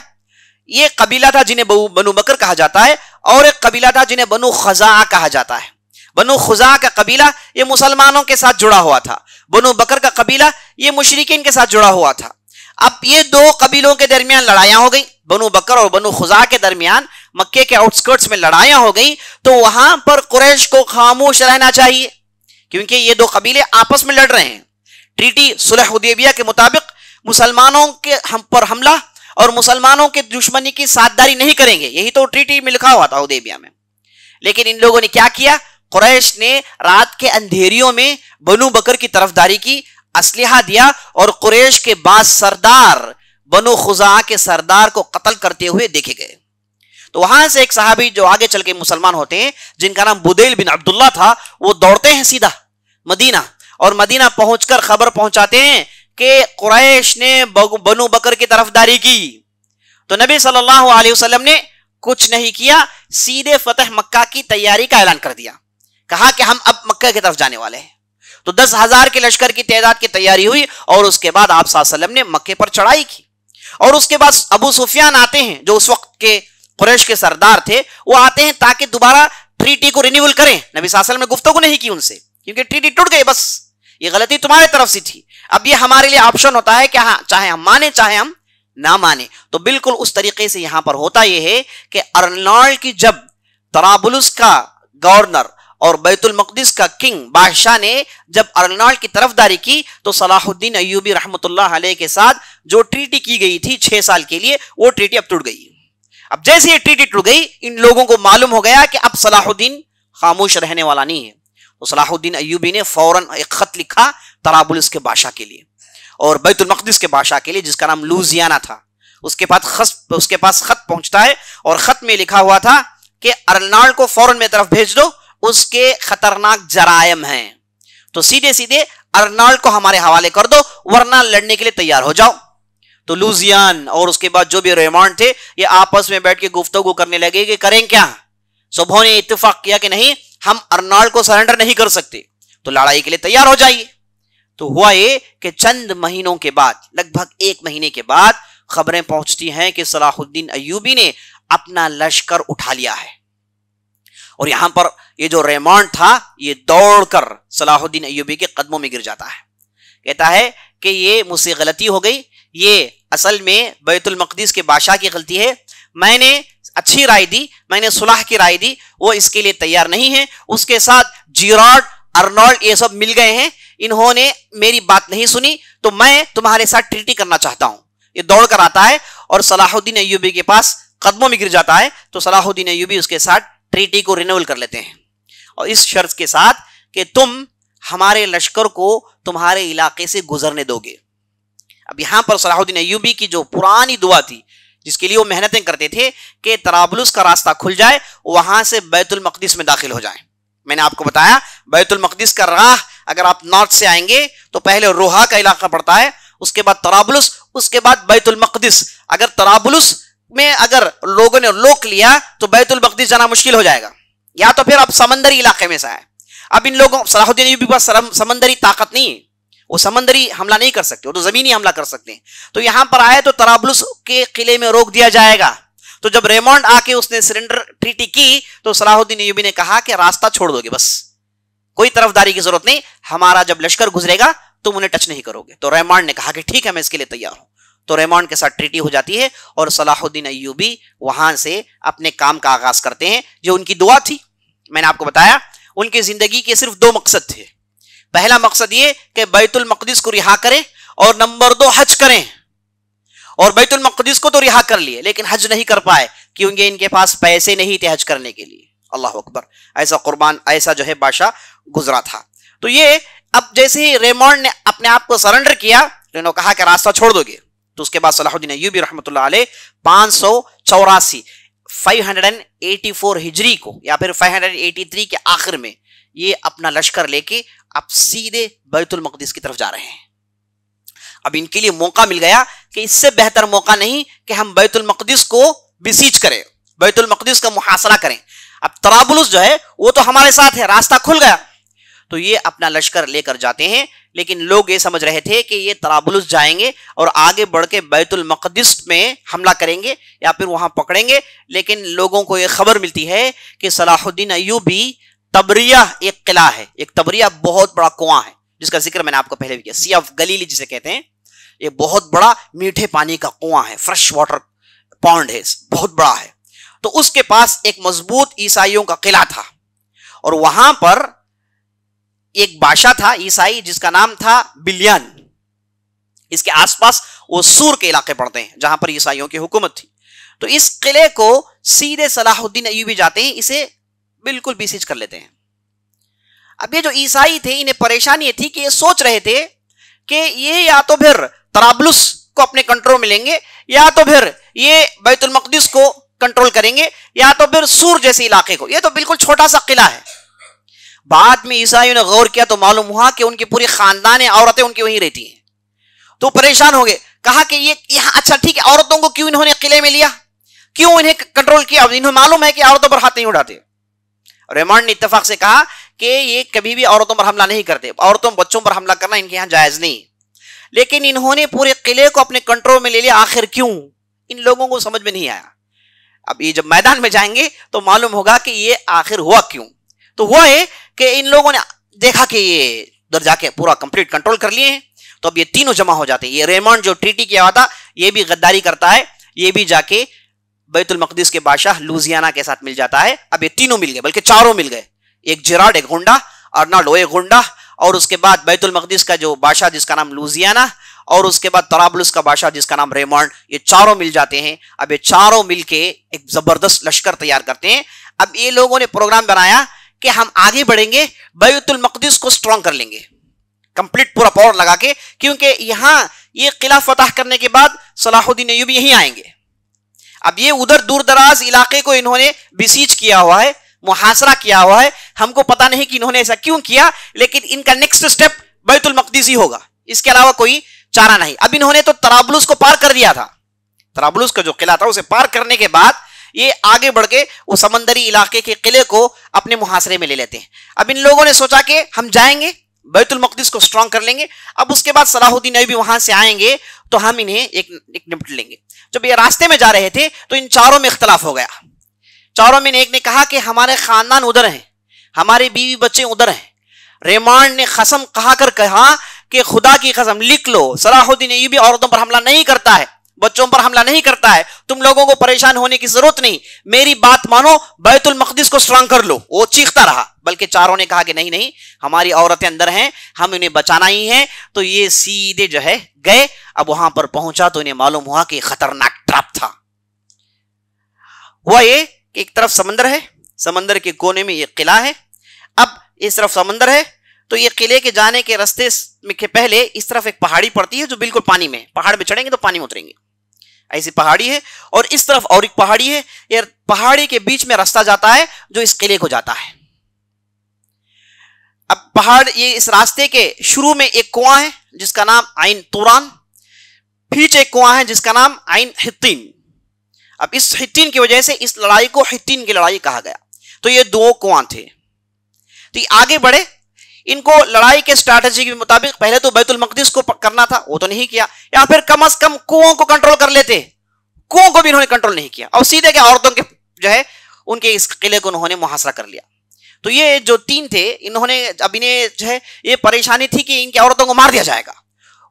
S1: یہ قبیلہ تھا جنہیں بنو بکر کہا جاتا ہے, اور ایک قبیلہ تھا جنہیں بنو خزاعہ کہا جاتا ہے. بنو خزاعہ کا قبیلہ یہ مسلمانوں کے ساتھ جڑا ہوا تھا. بنو بکر کا قبیلہ یہ مشرکین کے ساتھ جڑا ہوا تھا. اب یہ دو قبیلوں کے درمیان لڑائیاں ہو گئی, بنو بکر اور بنو خزاعہ کے درمیان مکے کے آؤٹ سکرٹس میں لڑائیاں ہو گئی. تو وہاں پر قریش کو خاموش رہنا چاہیے کیونکہ یہ دو قبیلے آپس میں لڑ رہے ہیں. ٹریٹی صلح حدیبیہ کے مطابق مسلمانوں کے ہم پر حملہ اور مسلمانوں کے دشمنی کی ساتھداری نہیں کریں گے, یہی تو ٹریٹی میں لکھا ہوا تھا حدیبیہ میں. لیکن ان لوگوں نے کیا کیا؟ قریش نے رات کے اندھیریوں میں بنو بکر کی طرفداری کی, اسلحہ دیا, اور قریش کے بعض سردار بنو خزاعہ کے سردار کو قتل کرتے ہوئے دیکھے گئے. تو وہاں سے ایک صحابی جو آگے چل کے مسلمان ہوتے ہیں جن کا نام بدیل بن عبداللہ تھا, وہ دوڑتے ہیں سیدھا مدینہ, اور مدینہ پہنچ کر خبر پہنچاتے ہیں کہ قریش نے بنو بکر کی طرفداری کی. تو نبی صلی اللہ علیہ وسلم نے کچھ نہیں کیا, سیدھے فتح مکہ کی تیاری کا اعلان کر دیا. کہا کہ ہم اب مکہ کی طرف جانے والے ہیں. تو 10,000 کے لشکر کی تعداد کی تیاری ہوئی, اور اس کے بعد آپ صلی اللہ علیہ وسلم نے مکے پر چڑھائی کی. اور اس کے بعد ابو سفیان آتے ہیں جو اس وقت کے قریش کے سردار تھے, وہ آتے ہیں تاکہ دوبارہ ٹریٹی کو رینیول کریں. نبی صلی اللہ علیہ وسلم نے گفتگو نہیں کی ان سے کیونکہ ٹریٹی ٹوٹ گئی, بس یہ غلطی تمہارے طرف سے تھی. اب یہ ہمارے لیے آپشن ہوتا ہے کہ ہاں چاہے ہم مانیں چاہے ہم نہ مانیں. تو بالکل اس طریقے سے یہاں پر ہوتا یہ ہے کہ ارنالڈ کی جب طرابلس کا گورنر اور بیت المقدس کا کنگ بادشاہ نے جب ارنالڈ کی طرفداری کی تو صلاح الدین ایوبی رحمۃ اللہ علیہ کے ساتھ جو ٹریٹی کی گئی تھی 6 سال کے لیے, وہ ٹریٹی اب ٹوٹ گئی. اب جیسے یہ ٹریٹی ٹوٹ گئی, ان لوگوں کو معلوم ہو گیا کہ اب صلاح الدین خاموش رہنے والا نہیں ہے. تو صلاح الدین ایوبی نے فوراً ایک خط لکھا طرابلس کے بادشاہ کے لیے اور بیت المقدس کے بادشاہ کے لیے جس کا نام لوزیانا تھا. اس کے پاس خط پہنچتا ہے, اور خط میں لکھا ہوا تھا کہ ارنالڈ کو فوراً میری طرف بھیج دو, اس کے خطرناک جرائم ہیں, تو سیدھے ارنالڈ کو ہمارے حوالے کر دو ورنہ لڑنے کے لیے تیار ہو جاؤ. تو لوزیان اور اس کے بعد جو بھی ریمانڈ تھے یہ آپس میں بیٹھ کے گفتگو کرنے لگے کہ کریں کیا. سبھوں نے اتفاق کیا کہ نہیں, ہم ارنالڈ کو سرنڈر نہیں کر سکتے, تو لڑائی کے لیے تیار ہو جائیے. تو ہوا یہ کہ چند مہینوں کے بعد, لگ بھگ 1 مہینے کے بعد, خبریں پہنچتی ہیں کہ صلاح الدین ایوبی نے اپنا لشکر اٹھا لیا ہے. اور یہاں پر یہ جو ریمانڈ تھا یہ دوڑ کر صلاح الدین ایوبی کے قدموں میں گر جاتا ہے. کہتا ہے کہ یہ مجھ سے غلطی ہو گئی, یہ اصل میں بیت المقدس کے بادشاہ کی غلطی ہے. میں نے اچھی رائے دی, میں نے صلح کی رائے دی, وہ اس کے لیے تیار نہیں ہے. اس کے ساتھ جیراڈ, ارنالڈ یہ سب مل گئے ہیں, انہوں نے میری بات نہیں سنی, تو میں تمہارے ساتھ ٹریٹی کرنا چاہتا ہوں. یہ دوڑ کر آتا ہے اور صلاح الدین ایوبی کے پاس قدموں میں گر جاتا ہے. تو صلاح الدین ایوبی اس کے ساتھ ٹریٹی کو رینیول کر لیتے ہیں, اور اس شرط کے ساتھ کہ تم ہمارے لشکر کو تمہارے علاقے سے گزرنے دو گے. اب یہاں پر صلاح الدین ایوبی کی جو پرانی دعا تھی جس کے لیے وہ محنتیں کرتے تھے کہ طرابلس کا راستہ کھل جائے, وہاں سے بیت المقدس میں داخل ہو جائیں. میں نے آپ کو بتایا بیت المقدس کا راہ اگر آپ نارتھ سے آئیں گے تو پہلے روحا کا علاقہ پڑتا ہے, اس کے بعد طرابلس, اس کے بعد بیت المقدس. اگر طرابلس میں اگر لوگوں نے روک لیا تو بیت المقدس جانا مشکل ہو جائے گا, یا تو پھر آپ سمندری علاقے میں سے آئے. اب ان لوگوں صلاح الدین ایوبی کے پاس سمندری طاقت نہیں ہے, وہ سمندری حملہ نہیں کر سکتے, وہ تو زمینی حملہ کر سکتے ہیں. تو یہاں پر آئے تو طرابلس کے قلعے میں روک دیا جائے گا. تو جب ریمانڈ آ کے اس نے سرنڈر ٹریٹی کی تو صلاح الدین ایوبی نے کہا کہ راستہ چھوڑ دو گے, بس کوئی طرفداری کی ضرورت نہیں, ہمارا جب لشکر گزرے گا تم انہیں ٹچ نہیں کرو گے. تو ریمانڈ نے کہا کہ ٹھیک ہے میں اس کے لیے تیار ہوں. تو ریمانڈ کے ساتھ ٹریٹی ہو جاتی ہے اور صلاح الدین ایوبی وہاں سے اپنے کام کا آغاز کرتے ہیں. جو ان کی دعا تھی میں نے آپ کو بتایا, ان کی زندگی کے صرف 2 مقصد تھے. پہلا مقصد یہ کہ بیت المقدس کو رہا کریں, اور نمبر 2 حج کریں. اور بیت المقدس کو تو رہا کر لیے لیکن حج نہیں کر پائے کیونکہ ان کے پاس پیسے نہیں تھے حج کرنے کے لیے. اللہ اکبر, ایسا جو ہے بادشاہ گزرا تھا. تو یہ اب جیسے ہی ریمانڈ نے اپنے آپ کو سرنڈر کیا تو انہوں نے کہا کہ راستہ چھوڑ دو گے. تو اس کے بعد صلاح الدین ایوبی رحمۃ اللہ علیہ 584 584 ہجری کو یا پھر 583 کے آخر میں یہ اپنا لشکر لے کے اب سیدھے بیت المقدس کی طرف جا رہے ہیں. اب ان کے لیے موقع مل گیا کہ اس سے بہتر موقع نہیں کہ ہم بیت المقدس کو بسیج کریں, بیت المقدس کا محاصرہ کریں. اب طرابلس جو ہے وہ تو ہمارے ساتھ ہے, راستہ کھل گیا. تو یہ اپنا لشکر لے کر جاتے ہیں, لیکن لوگ یہ سمجھ رہے تھے کہ یہ طرابلس جائیں گے اور آگے بڑھ کے بیت المقدس میں حملہ کریں گے یا پھر وہاں پکڑیں گے. لیکن لوگوں کو یہ خبر ملتی ہے کہ صلاح الدین ایوبی تبریہ ایک قلعہ ہے, ایک تبریہ بہت بڑا کنواں ہے جس کا ذکر میں نے آپ کو پہلے بھی کیا, سی آف گلیلی جسے کہتے ہیں. یہ بہت بڑا میٹھے پانی کا کنواں ہے, فریش واٹر پونڈ ہے, بہت بڑا ہے. تو اس کے پاس ایک مضبوط عیسائیوں کا قلعہ تھا اور وہاں پر ایک بادشاہ تھا عیسائی جس کا نام تھا بلیان. اس کے آس پاس وہ سور کے علاقے پڑتے ہیں جہاں پر عیسائیوں کی حکومت تھی. تو اس قلعے کو سیدھے صلاح الدین ایوبی جاتے ہیں, اسے بالکل بیسیج کر لیتے ہیں. اب یہ جو عیسائی تھے انہیں پریشانی یہ تھی کہ یہ سوچ رہے تھے کہ یہ یا تو پھر طرابلس کو اپنے کنٹرول میں لیں گے یا تو پھر یہ بیت المقدس کو کنٹرول کریں گے یا تو پھر سور جیسے علاقے کو. یہ تو بالکل چھوٹا سا قلعہ ہے. بعد میں عیسائیوں نے غور کیا تو معلوم ہوا کہ ان کی پوری خاندان عورتیں ان کی وہیں رہتی ہیں. تو پریشان ہو گئے, کہا کہ یہ یہاں اچھا ٹھیک ہے, عورتوں کو کیوں انہوں نے قلعے میں لیا, کیوں انہیں کنٹرول کیا؟ انہیں معلوم ہے کہ عورتوں پر ہاتھ نہیں اٹھاتے. رحمان نے اتفاق سے کہا کہ یہ کبھی بھی عورتوں پر حملہ نہیں کرتے, عورتوں بچوں پر حملہ کرنا ان کے یہاں جائز نہیں. لیکن انہوں نے پورے قلعے کو اپنے کنٹرول میں لے لیا, آخر کیوں؟ ان لوگوں کو سمجھ میں نہیں آیا. اب یہ جب میدان میں جائیں گے تو معلوم ہوگا کہ یہ آخر ہوا کیوں. تو ہوا ہے کہ ان لوگوں نے دیکھا کہ یہ ادھر جا کے پورا کمپلیٹ کنٹرول کر لیے ہیں, تو اب یہ تینوں جمع ہو جاتے ہیں. یہ ریمانڈ جو ٹریٹی کیا ہوا تھا یہ بھی غداری کرتا ہے, یہ بھی جا کے بیت المقدس کے بادشاہ لوزیانا کے ساتھ مل جاتا ہے. اب یہ تینوں مل گئے, بلکہ چاروں مل گئے, ایک جیراڈ, ایک گنڈا, ارنالڈ ایک گنڈا, اور اس کے بعد بیت المقدس کا جو بادشاہ جس کا نام لوزیانا, اور اس کے بعد طرابلس کا بادشاہ جس کا نام ریمانڈ. یہ چاروں مل جاتے ہیں. اب یہ چاروں مل کے ایک زبردست لشکر تیار کرتے ہیں. اب یہ لوگوں نے پروگرام بنایا کہ ہم آگے بڑھیں گے, بیت المقدس کو سٹرونگ کر لیں گے کمپلیٹ پورا پاور لگا کے, کیونکہ یہاں یہ قلعہ فتح کرنے کے بعد صلاح الدین ایوبی یہیں آئیں گے. اب یہ ادھر دور دراز علاقے کو انہوں نے بسیج کیا ہوا ہے, محاصرہ کیا ہوا ہے. ہم کو پتا نہیں کہ انہوں نے ایسا کیوں کیا, لیکن ان کا نیکسٹ سٹیپ بیت المقدس ہی ہوگا, اس کے علاوہ کوئی چارہ نہیں. اب انہوں نے تو طرابلس کو پار کر دیا تھا, طرابلس کا جو قلعہ تھا اسے پار کرنے کے بعد یہ آگے بڑھ کے وہ سمندری علاقے کے قلعے کو اپنے محاصرے میں لے لیتے ہیں. اب ان لوگوں نے سوچا کہ ہم جائیں گے, بیت المقدس کو سٹرونگ کر لیں گے, اب اس کے بعد صلاح الدین ایوبی وہاں سے آئیں گے تو ہم انہیں ایک نپٹ لیں گے. جب یہ راستے میں جا رہے تھے تو ان چاروں میں اختلاف ہو گیا. چاروں میں ایک نے کہا کہ ہمارے خاندان ادھر ہیں, ہمارے بیوی بچے ادھر ہیں. ریمانڈ نے قسم کہا کر کہا کہ خدا کی قسم لکھ لو, صلاح الدین ایوبی عورتوں پر حملہ نہیں کرتا ہے, بچوں پر حملہ نہیں کرتا ہے, تم لوگوں کو پریشان ہونے کی ضرورت نہیں, میری بات مانو, بیت المقدس کو سٹرونگ کر لو. وہ چیختا رہا, بلکہ چاروں نے کہا کہ نہیں نہیں, ہماری عورتیں اندر ہیں, ہم انہیں بچانا ہی ہے. تو یہ سیدھے جو ہے گئے. اب وہاں پر پہنچا تو انہیں معلوم ہوا کہ خطرناک ٹرپ تھا. ہوا یہ کہ ایک طرف سمندر ہے, سمندر کے کونے میں یہ قلعہ ہے. اب اس طرف سمندر ہے تو یہ قلعے کے جانے کے راستے کے پہلے اس طرف ایک پہاڑی پڑتی ہے جو بالکل پانی میں, پہاڑ پہ چڑھیں گے تو پانی میں اتریں گے, ایسی پہاڑی ہے. اور اس طرف اور ایک پہاڑی ہے, یہ پہاڑی کے بیچ میں راستہ جاتا ہے جو اس قلعے کو جاتا ہے. اب پہاڑ, یہ اس راستے کے شروع میں ایک کنواں ہے جس کا نام عین توران, پیچھے ایک کنواں ہے جس کا نام عین حطین. اب اس حطین کی وجہ سے اس لڑائی کو حطین کی لڑائی کہا گیا. تو یہ دو کنواں تھے. تو یہ آگے بڑھے, ان کو لڑائی کے اسٹریٹجی کے مطابق پہلے تو بیت المقدس کو کرنا تھا, وہ تو نہیں کیا, یا پھر کم از کم کنووں کو کنٹرول کر لیتے, کنووں کو بھی انہوں نے کنٹرول نہیں کیا, اور سیدھے کے عورتوں کے جو ہے ان کے اس قلعے کو انہوں نے محاصرہ کر لیا. تو یہ جو تین تھے انہوں نے, اب انہیں جو ہے یہ پریشانی تھی کہ ان کی عورتوں کو مار دیا جائے گا.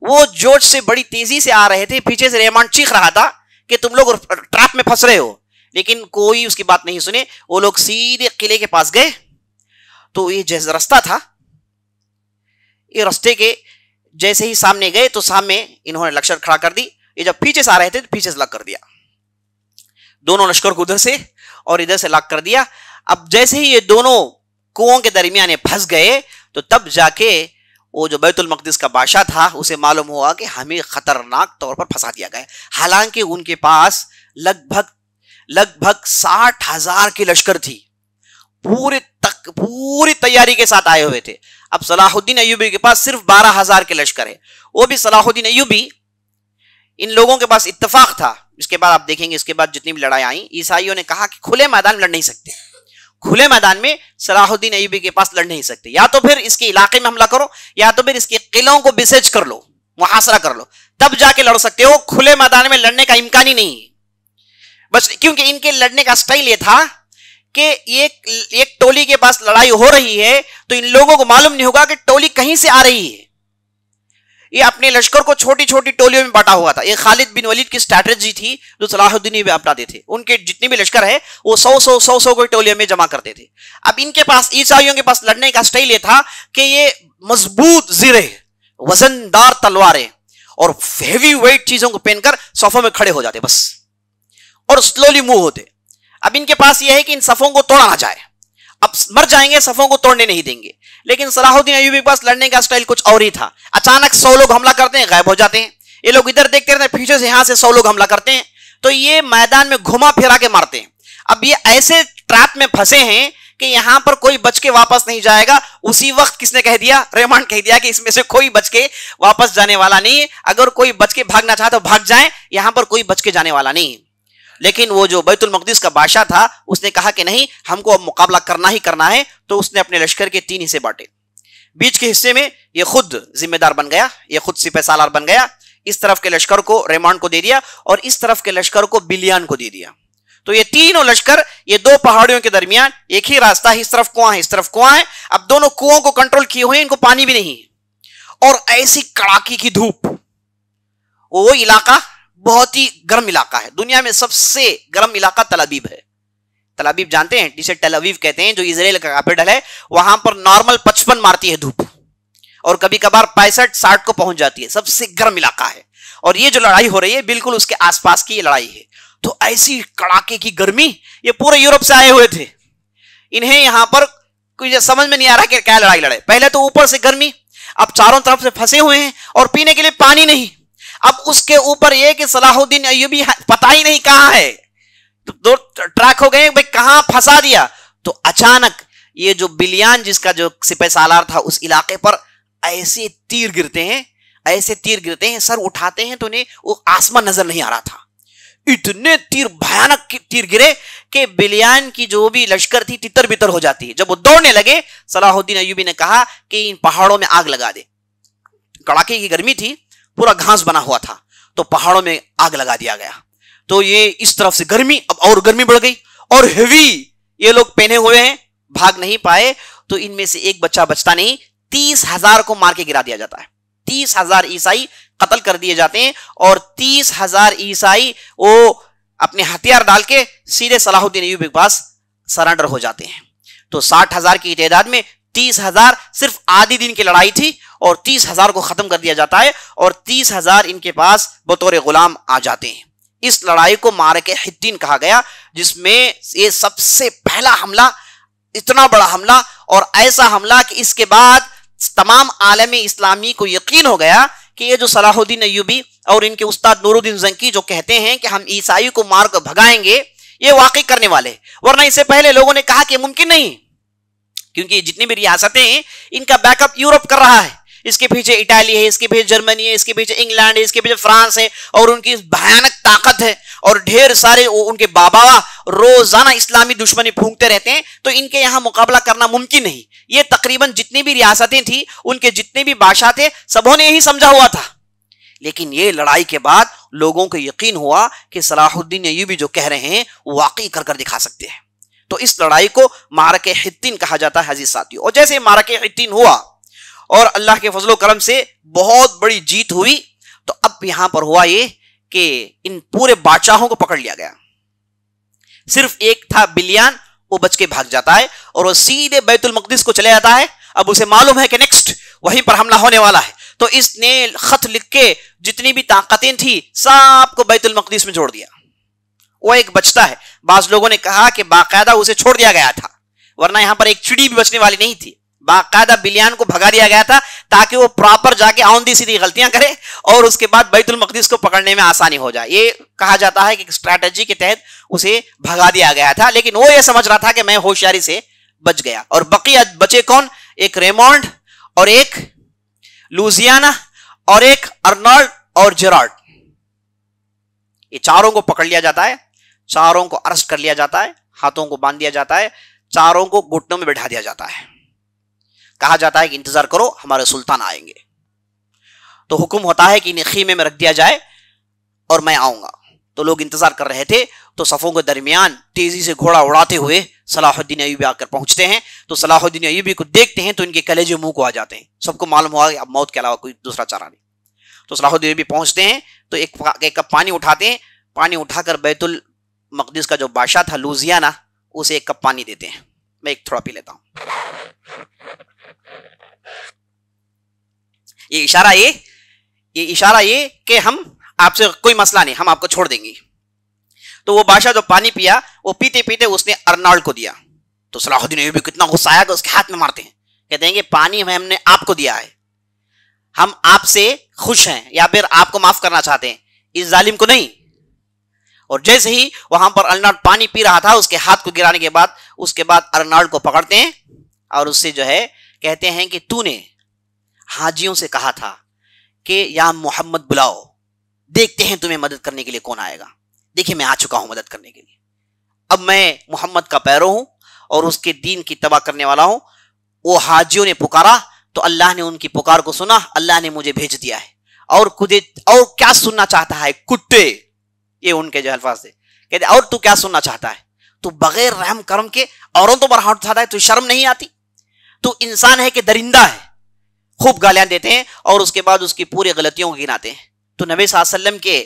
S1: وہ جوش سے بڑی تیزی سے آ رہے تھے, پیچھے سے ریمانڈ چیخ رہا تھا کہ تم لوگ ٹریپ میں پھنس رہے ہو, لیکن کوئی اس کی بات نہیں سنے. وہ لوگ سیدھے قلعے کے پاس گئے. تو یہ جیسے راستہ تھا, یہ راستے کے جیسے ہی سامنے گئے تو سامنے انہوں نے لشکر کھڑا کر دی. یہ جب پیچھے سے آ رہے تھے تو پیچھے سے لاک کر دیا, دونوں لشکر کو ادھر سے اور ادھر سے لاک کر دیا. اب جیسے ہی یہ دونوں کنووں کے درمیان پھنس گئے تو تب جا کے وہ جو بیت المقدس کا بادشاہ تھا اسے معلوم ہوا کہ ہمیں خطرناک طور پر پھنسا دیا گیا. حالانکہ ان کے پاس لگ بھگ لگ بھگ 60,000 کی لشکر تھی، پوری تیاری کے ساتھ آئے ہوئے تھے. اب صلاح الدین ایوبی کے پاس صرف 12,000 کے لشکر ہے. وہ بھی صلاح الدین ایوبی، ان لوگوں کے پاس اتفاق تھا. اس کے بعد آپ دیکھیں گے، اس کے بعد جتنی بھی لڑائی آئیں، عیسائیوں نے کہا کہ کھلے میدان میں لڑ نہیں سکتے، کھلے میدان میں صلاح الدین ایوبی کے پاس لڑ نہیں سکتے، یا تو پھر اس کے علاقے میں حملہ کرو، یا تو پھر اس کے قلعوں کو بسیج کر لو، محاصرہ کر لو، تب جا کے لڑ سکتے ہو. کھلے میدان میں لڑنے کا امکان ہی نہیں بس، کیونکہ ان کے لڑنے کا سٹائل یہ تھا کہ ایک ٹولی کے پاس لڑائی ہو رہی ہے تو ان لوگوں کو معلوم نہیں ہوگا کہ ٹولی کہیں سے آ رہی ہے. یہ اپنے لشکر کو چھوٹی چھوٹی ٹولیوں میں بانٹا ہوا تھا. یہ خالد بن ولید کی اسٹریٹجی تھی جو صلاح الدین بھی اپناتے تھے. ان کے جتنے بھی لشکر ہے وہ 100 کو ٹولیوں میں جمع کرتے تھے. اب ان کے پاس، عیسائیوں کے پاس لڑنے کا سٹائل یہ تھا کہ یہ مضبوط زرے، وزن دار تلواریں اور ہیوی ویٹ چیزوں کو پہن کر صفوں میں کھڑے ہو جاتے بس، اور سلولی موو ہوتے. اب ان کے پاس یہ ہے کہ ان صفوں کو توڑا نہ جائے، اب مر جائیں گے، صفوں کو توڑنے نہیں دیں گے. لیکن صلاح الدین ایوبی کے پاس لڑنے کا سٹائل کچھ اور ہی تھا. اچانک 100 لوگ حملہ کرتے ہیں، غائب ہو جاتے ہیں. یہ لوگ ادھر دیکھتے رہتے ہیں، پیچھے سے یہاں سے 100 لوگ حملہ کرتے ہیں، تو یہ میدان میں گھما پھرا کے مارتے ہیں. اب یہ ایسے ٹریپ میں پھنسے ہیں کہ یہاں پر کوئی بچ کے واپس نہیں جائے گا. اسی وقت کس نے کہہ دیا؟ رحمان کہہ دیا کہ اس میں سے کوئی بچ کے واپس جانے والا نہیں ہے. اگر کوئی بچ کے بھاگنا چاہتا تو بھاگ جائیں، یہاں پر کوئی بچ کے جانے والا نہیں ہے. لیکن وہ جو بیت المقدس کا بادشاہ تھا، اس نے کہا کہ نہیں، ہم کو اب مقابلہ کرنا ہی کرنا ہے. تو اس نے اپنے لشکر کے 3 حصے بانٹے. بیچ کے حصے میں یہ خود ذمہ دار بن گیا، یہ خود سپہ سالار بن گیا. اس طرف کے لشکر کو ریمانڈ کو دے دیا اور اس طرف کے لشکر کو بلیان کو دے دیا. تو یہ تینوں لشکر، یہ 2 پہاڑیوں کے درمیان ایک ہی راستہ، اس طرف کنواں ہے، اس طرف کنواں ہے. اب دونوں کنووں کو کنٹرول کیے ہوئے، ان کو پانی بھی نہیں، اور ایسی کڑاکی کی دھوپ. وہ علاقہ بہت ہی گرم علاقہ ہے. دنیا میں سب سے گرم علاقہ تل ابیب ہے. تل ابیب جانتے ہیں، جسے ٹیل اویو کہتے ہیں، جو اسرائیل کا کیپٹل ہے. وہاں پر نارمل 55 مارتی ہے دھوپ، اور کبھی کبھار 65-60 کو پہنچ جاتی ہے. سب سے گرم علاقہ ہے. اور یہ جو لڑائی ہو رہی ہے بالکل اس کے آس پاس کی یہ لڑائی ہے. تو ایسی کڑاکے کی گرمی، یہ پورے یورپ سے آئے ہوئے تھے. انہیں یہاں پر کوئی سمجھ میں نہیں آ رہا کہ کیا لڑائی لڑے. پہلے تو اوپر سے گرمی، اب چاروں طرف سے پھنسے ہوئے ہیں اور پینے کے لیے پانی نہیں. اب اس کے اوپر یہ کہ صلاح الدین ایوبی پتہ ہی نہیں کہاں ہے. تو 2 ٹریک ہو گئے، بھئی کہاں پھنسا دیا. تو اچانک یہ جو بلیان، جس کا جو سپہ سالار تھا، اس علاقے پر ایسے تیر گرتے ہیں، سر اٹھاتے ہیں تو انہیں وہ آسمان نظر نہیں آ رہا تھا. اتنے تیر، بھیانک تیر گرے کہ بلیان کی جو بھی لشکر تھی تتر بتر ہو جاتی ہے. جب وہ دوڑنے لگے، صلاح الدین ایوبی نے کہا کہ ان پہاڑوں میں آگ لگا دے. کڑاکے کی گرمی تھی، پورا گھاس بنا ہوا تھا، تو پہاڑوں میں آگ لگا دیا گیا. تو یہ اس طرف سے گرمی، اب اور گرمی بڑھ گئی، اور ہیوی یہ لوگ پہنے ہوئے ہیں، بھاگ نہیں پائے. تو ان میں سے ایک بچہ بچتا نہیں. 30,000 کو مار کے گرا دیا جاتا ہے. 30,000 عیسائی قتل کر دیے جاتے ہیں، اور 30,000 عیسائی وہ اپنے ہتھیار ڈال کے سیدھے صلاح الدین ایوبی کے پاس سرنڈر ہو جاتے ہیں. تو 60,000 کی تعداد میں 30,000 صرف آدھی دن کی لڑائی تھی، اور 30,000 کو ختم کر دیا جاتا ہے، اور 30,000 ان کے پاس بطور غلام آ جاتے ہیں. اس لڑائی کو معرکہ حطین کہا گیا، جس میں یہ سب سے پہلا حملہ، اتنا بڑا حملہ، اور ایسا حملہ کہ اس کے بعد تمام عالم اسلامی کو یقین ہو گیا کہ یہ جو صلاح الدین ایوبی اور ان کے استاد نور الدین زنکی جو کہتے ہیں کہ ہم عیسائی کو مار کر بھگائیں گے، یہ واقعی کرنے والے. ورنہ اس سے پہلے لوگوں نے کہا کہ ممکن نہیں، کیونکہ جتنی بھی ریاستیں ہیں ان کا بیک اپ یورپ کر رہا ہے. اس کے پیچھے اٹالی ہے، اس کے پیچھے جرمنی ہے، اس کے پیچھے انگلینڈ ہے، اس کے پیچھے فرانس ہے، اور ان کی بھیانک طاقت ہے، اور ڈھیر سارے ان کے بابا روزانہ اسلامی دشمنی پھونکتے رہتے ہیں. تو ان کے یہاں مقابلہ کرنا ممکن نہیں. یہ تقریباً جتنی بھی ریاستیں تھیں، ان کے جتنے بھی بادشاہ تھے، سبوں نے یہی سمجھا ہوا تھا. لیکن یہ لڑائی کے بعد لوگوں کو یقین ہوا کہ صلاح الدین ایوبی جو کہہ رہے ہیں واقعی کر کر دکھا سکتے ہیں. تو اس لڑائی کو معرکہ حطین کہا جاتا ہے عزیز ساتھیو. اور جیسے معرکہ حطین ہوا اور اللہ کے فضل و کرم سے بہت بڑی جیت ہوئی، تو اب یہاں پر ہوا یہ کہ ان پورے بادشاہوں کو پکڑ لیا گیا. صرف ایک تھا بلیان، وہ بچ کے بھاگ جاتا ہے اور وہ سیدھے بیت المقدس کو چلے جاتا ہے. اب اسے معلوم ہے کہ نیکسٹ وہیں پر حملہ ہونے والا ہے. تو اس نے خط لکھ کے جتنی بھی طاقتیں تھی سب کو بیت المقدس میں چھوڑ دیا. وہ ایک بچتا ہے. بعض لوگوں نے کہا کہ باقاعدہ اسے چھوڑ دیا گیا تھا، ورنہ یہاں پر ایک چڑی بھی بچنے والی نہیں تھی. باقاعدہ بلیان کو بھگا دیا گیا تھا تاکہ وہ پراپر جا کے آؤندی سیدھی غلطیاں کرے اور اس کے بعد بیت المقدس کو پکڑنے میں آسانی ہو جائے. یہ کہا جاتا ہے کہ اسٹریٹجی کے تحت اسے بھگا دیا گیا تھا, لیکن وہ یہ سمجھ رہا تھا کہ میں ہوشیاری سے بچ گیا. اور بقیہ بچے کون؟ ایک ریمونڈ اور ایک لوزیانا اور ایک ارنالڈ اور جیرارڈ. یہ چاروں کو پکڑ لیا جاتا ہے, چاروں کو ارسٹ کر لیا جاتا ہے, ہاتھوں کو باندھ دیا جاتا ہے, چاروں کو گھٹنوں میں بٹھا دیا جاتا ہے. کہا جاتا ہے کہ انتظار کرو, ہمارے سلطان آئیں گے. تو حکم ہوتا ہے کہ انہیں خیمے میں رکھ دیا جائے اور میں آؤں گا. تو لوگ انتظار کر رہے تھے. تو صفوں کے درمیان تیزی سے گھوڑا اڑاتے ہوئے صلاح الدین ایوبی آ کر پہنچتے ہیں. تو صلاح الدین ایوبی کو دیکھتے ہیں تو ان کے کلیجے منہ کو آ جاتے ہیں. سب کو معلوم ہوا کہ اب موت کے علاوہ کوئی دوسرا چارہ نہیں. تو صلاح الدین ایوبی پہنچتے ہیں تو ایک کپ پانی اٹھاتے ہیں. پانی اٹھا کر بیت المقدس کا جو بادشاہ تھا لوزیانا, اسے ایک کپ پانی دیتے ہیں. میں ایک تھوڑا پی لیتا ہوں. یہ اشارہ یہ کہ ہم آپ سے کوئی مسئلہ نہیں, ہم آپ کو چھوڑ دیں گے. تو وہ بادشاہ جو پانی پیا, وہ پیتے پیتے اس نے ارنالڈ کو دیا. تو صلاح الدین ایوبی کو اتنا غصہ آیا کہ اس کے ہاتھ میں مارتے ہیں. کہتے ہیں کہ پانی ہم نے آپ کو دیا ہے, ہم آپ سے خوش ہیں یا پھر آپ کو معاف کرنا چاہتے ہیں, اس ظالم کو نہیں. اور جیسے ہی وہاں پر ارنالڈ پانی پی رہا تھا, اس کے ہاتھ کو گرانے کے بعد ارنالڈ کو پکڑتے ہیں اور اس سے جو ہے کہتے ہیں کہ تو نے حاجیوں سے کہا تھا کہ یا محمد بلاؤ, دیکھتے ہیں تمہیں مدد کرنے کے لیے کون آئے گا. دیکھیں میں آ چکا ہوں مدد کرنے کے لیے. اب میں محمد کا پیرو ہوں اور اس کے دین کی تباہ کرنے والا ہوں. وہ حاجیوں نے پکارا تو اللہ نے ان کی پکار کو سنا, اللہ نے مجھے بھیج دیا ہے. اور کیا سننا چاہتا ہے کتے, یہ ان کے جو الفاظ تھے. کہتے اور تو کیا سننا چاہتا ہے, تو بغیر رحم کرم کے عورتوں پر ہاتھ اٹھاتا ہے, تو شرم نہیں آتی؟ تو انسان ہے کہ درندہ ہے. خوب گالیاں دیتے ہیں اور اس کے بعد اس کی پوری غلطیوں کو گناتے ہیں. تو نبی صلی اللہ علیہ وسلم کے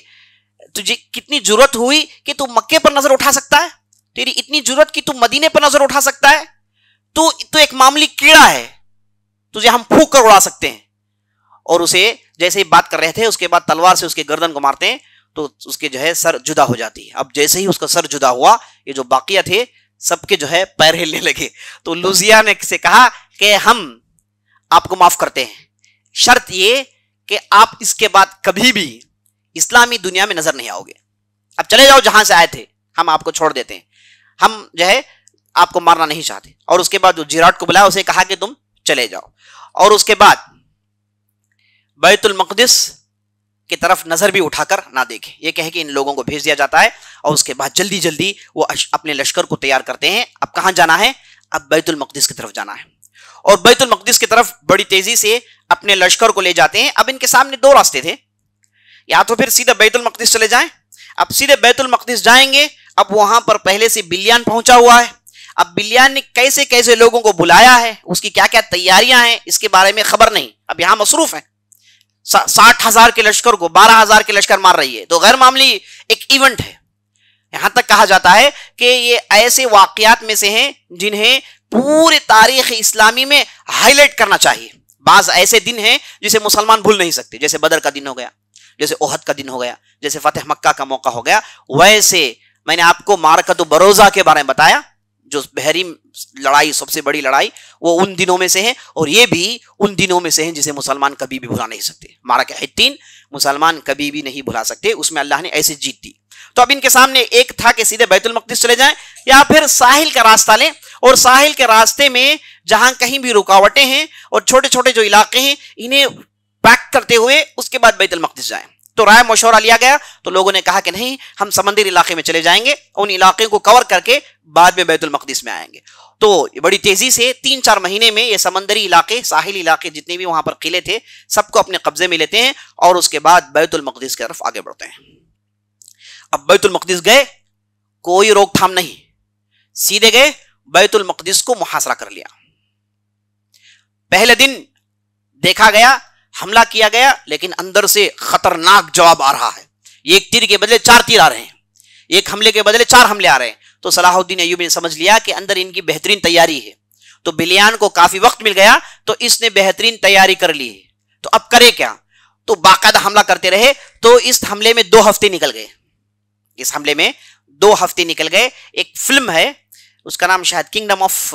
S1: تجھے کتنی جرت ہوئی کہ تو مکے پر نظر اٹھا سکتا ہے, تیری اتنی جرت کہ تو مدینے پر نظر اٹھا سکتا ہے. تو ایک معمولی کیڑا ہے, تجھے ہم پھونک کر اڑا سکتے ہیں. اور اسے جیسے ہی بات کر رہے تھے, اس کے بعد تلوار سے اس کے گردن کو مارتے ہیں تو اس کے جو ہے سر جدا ہو جاتی ہے. اب جیسے ہی اس کا سر جدا ہوا, یہ جو باقیہ تھے سب کے جو ہے پیر ہلنے لگے. تو لوزیا نے سے کہا کہ ہم آپ کو معاف کرتے ہیں, شرط یہ کہ آپ اس کے بعد کبھی بھی اسلامی دنیا میں نظر نہیں آؤ گے. اب چلے جاؤ جہاں سے آئے تھے, ہم آپ کو چھوڑ دیتے ہیں, ہم جو ہے آپ کو مارنا نہیں چاہتے. اور اس کے بعد جو جیراٹ کو بلایا, اسے کہا کہ تم چلے جاؤ. اور اس کے بعد بیت المقدس کی طرف نظر بھی اٹھا کر نہ دیکھے, یہ کہے کہ ان لوگوں کو بھیج دیا جاتا ہے. اور اس کے بعد جلدی جلدی وہ اپنے لشکر کو تیار کرتے ہیں. اب کہاں جانا ہے؟ اب بیت المقدس کی طرف جانا ہے. اور بیت المقدس کی طرف بڑی تیزی سے اپنے لشکر کو لے جاتے ہیں. اب ان کے سامنے دو راستے تھے, یا تو پھر سیدھے بیت المقدس چلے جائیں. اب سیدھے بیت المقدس جائیں گے, اب وہاں پر پہلے سے بلیان پہنچا ہوا ہے. اب بلیان نے کیسے کیسے لوگوں کو بلایا ہے, اس کی کیا کیا تیاریاں ہیں, اس کے بارے میں خبر نہیں. اب یہاں مصروف ہیں, 60,000 کے لشکر کو 12,000 کے لشکر مار رہی ہے, تو غیر معمولی ایک ایونٹ ہے. یہاں تک کہا جاتا ہے کہ یہ ایسے واقعات میں سے ہیں جنہیں پورے تاریخ اسلامی میں ہائی لائٹ کرنا چاہیے. بعض ایسے دن ہیں جسے مسلمان بھول نہیں سکتے, جیسے بدر کا دن ہو گیا, جیسے احد کا دن ہو گیا, جیسے فتح مکہ کا موقع ہو گیا. ویسے میں نے آپ کو معرکۃ بروزہ کے بارے میں بتایا, جو بحری لڑائی, سب سے بڑی لڑائی, وہ ان دنوں میں سے ہے. اور یہ بھی ان دنوں میں سے ہیں جسے مسلمان کبھی بھی بھلا نہیں سکتے. معرکہ حطین مسلمان کبھی بھی نہیں بھلا سکتے, اس میں اللہ نے ایسے جیت دی. تو اب ان کے سامنے ایک تھا کہ سیدھے بیت المقدس چلے جائیں یا پھر ساحل کا راستہ لیں, اور ساحل کے راستے میں جہاں کہیں بھی رکاوٹیں ہیں اور چھوٹے چھوٹے جو علاقے ہیں, انہیں پیک کرتے ہوئے اس کے بعد بیت المقدس جائیں. تو رائے مشورہ لیا گیا, تو لوگوں نے کہا کہ نہیں, ہم سمندری علاقے میں چلے جائیں گے, ان علاقے کو کور کر کے بعد میں بیت المقدس میں آئیں گے. تو بڑی تیزی سے 3-4 مہینے میں یہ سمندری علاقے, ساحلی علاقے جتنے بھی وہاں پر قلعے تھے, سب کو اپنے قبضے میں لیتے ہیں, اور اس کے بعد بیت المقدس کی طرف آگے بڑھتے ہیں. اب بیت المقدس گئے, کوئی روک تھام نہیں, سیدھے گئے, بیت المقدس کو محاصرہ کر لیا. پہلے دن دیکھا گیا, حملہ کیا گیا, لیکن اندر سے خطرناک جواب آ رہا ہے. ایک تیر کے بدلے 4 تیر آ رہے ہیں, ایک حملے کے بدلے 4 حملے آ رہے ہیں. تو صلاح الدین ایوبی نے سمجھ لیا کہ اندر ان کی بہترین تیاری ہے. تو بلیان کو کافی وقت مل گیا, تو اس نے بہترین تیاری کر لی ہے. تو اب کرے کیا؟ تو باقاعدہ حملہ کرتے رہے. تو اس حملے میں 2 ہفتے نکل گئے. اس حملے میں 2 ہفتے نکل گئے. ایک فلم ہے, اس کا نام شاید کنگڈم آف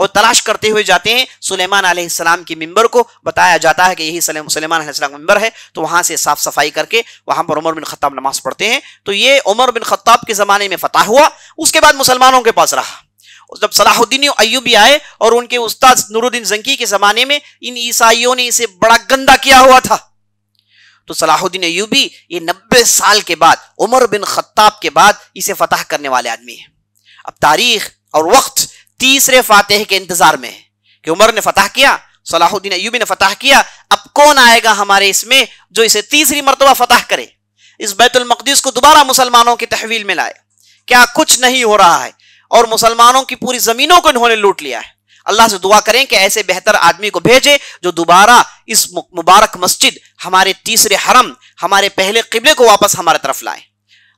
S1: اور تلاش کرتے ہوئے جاتے ہیں سلیمان علیہ السلام کی ممبر کو، بتایا جاتا ہے کہ یہی سلیمان علیہ السلام کا ممبر ہے، تو وہاں سے صاف صفائی کر کے وہاں پر عمر بن خطاب نماز پڑھتے ہیں۔ تو یہ عمر بن خطاب کے زمانے میں فتح ہوا، اس کے بعد مسلمانوں کے پاس رہا۔ جب صلاح الدین ایوبی آئے اور ان کے استاد نور الدین زنکی کے زمانے میں ان عیسائیوں نے اسے بڑا گندا کیا ہوا تھا، تو صلاح الدین ایوبی یہ 90 سال کے بعد عمر بن خطاب کے بعد اسے فتح کرنے والے آدمی ہیں۔ اب تاریخ اور وقت تیسرے فاتح کے انتظار میں ہے کہ عمر نے فتح کیا، صلاح الدین ایوبی نے فتح کیا، اب کون آئے گا ہمارے اس میں جو اسے تیسری مرتبہ فتح کرے، اس بیت المقدس کو دوبارہ مسلمانوں کی تحویل میں لائے۔ کیا کچھ نہیں ہو رہا ہے اور مسلمانوں کی پوری زمینوں کو انہوں نے لوٹ لیا ہے۔ اللہ سے دعا کریں کہ ایسے بہتر آدمی کو بھیجے جو دوبارہ اس مبارک مسجد، ہمارے تیسرے حرم، ہمارے پہلے قبلے کو واپس ہمارے طرف لائیں۔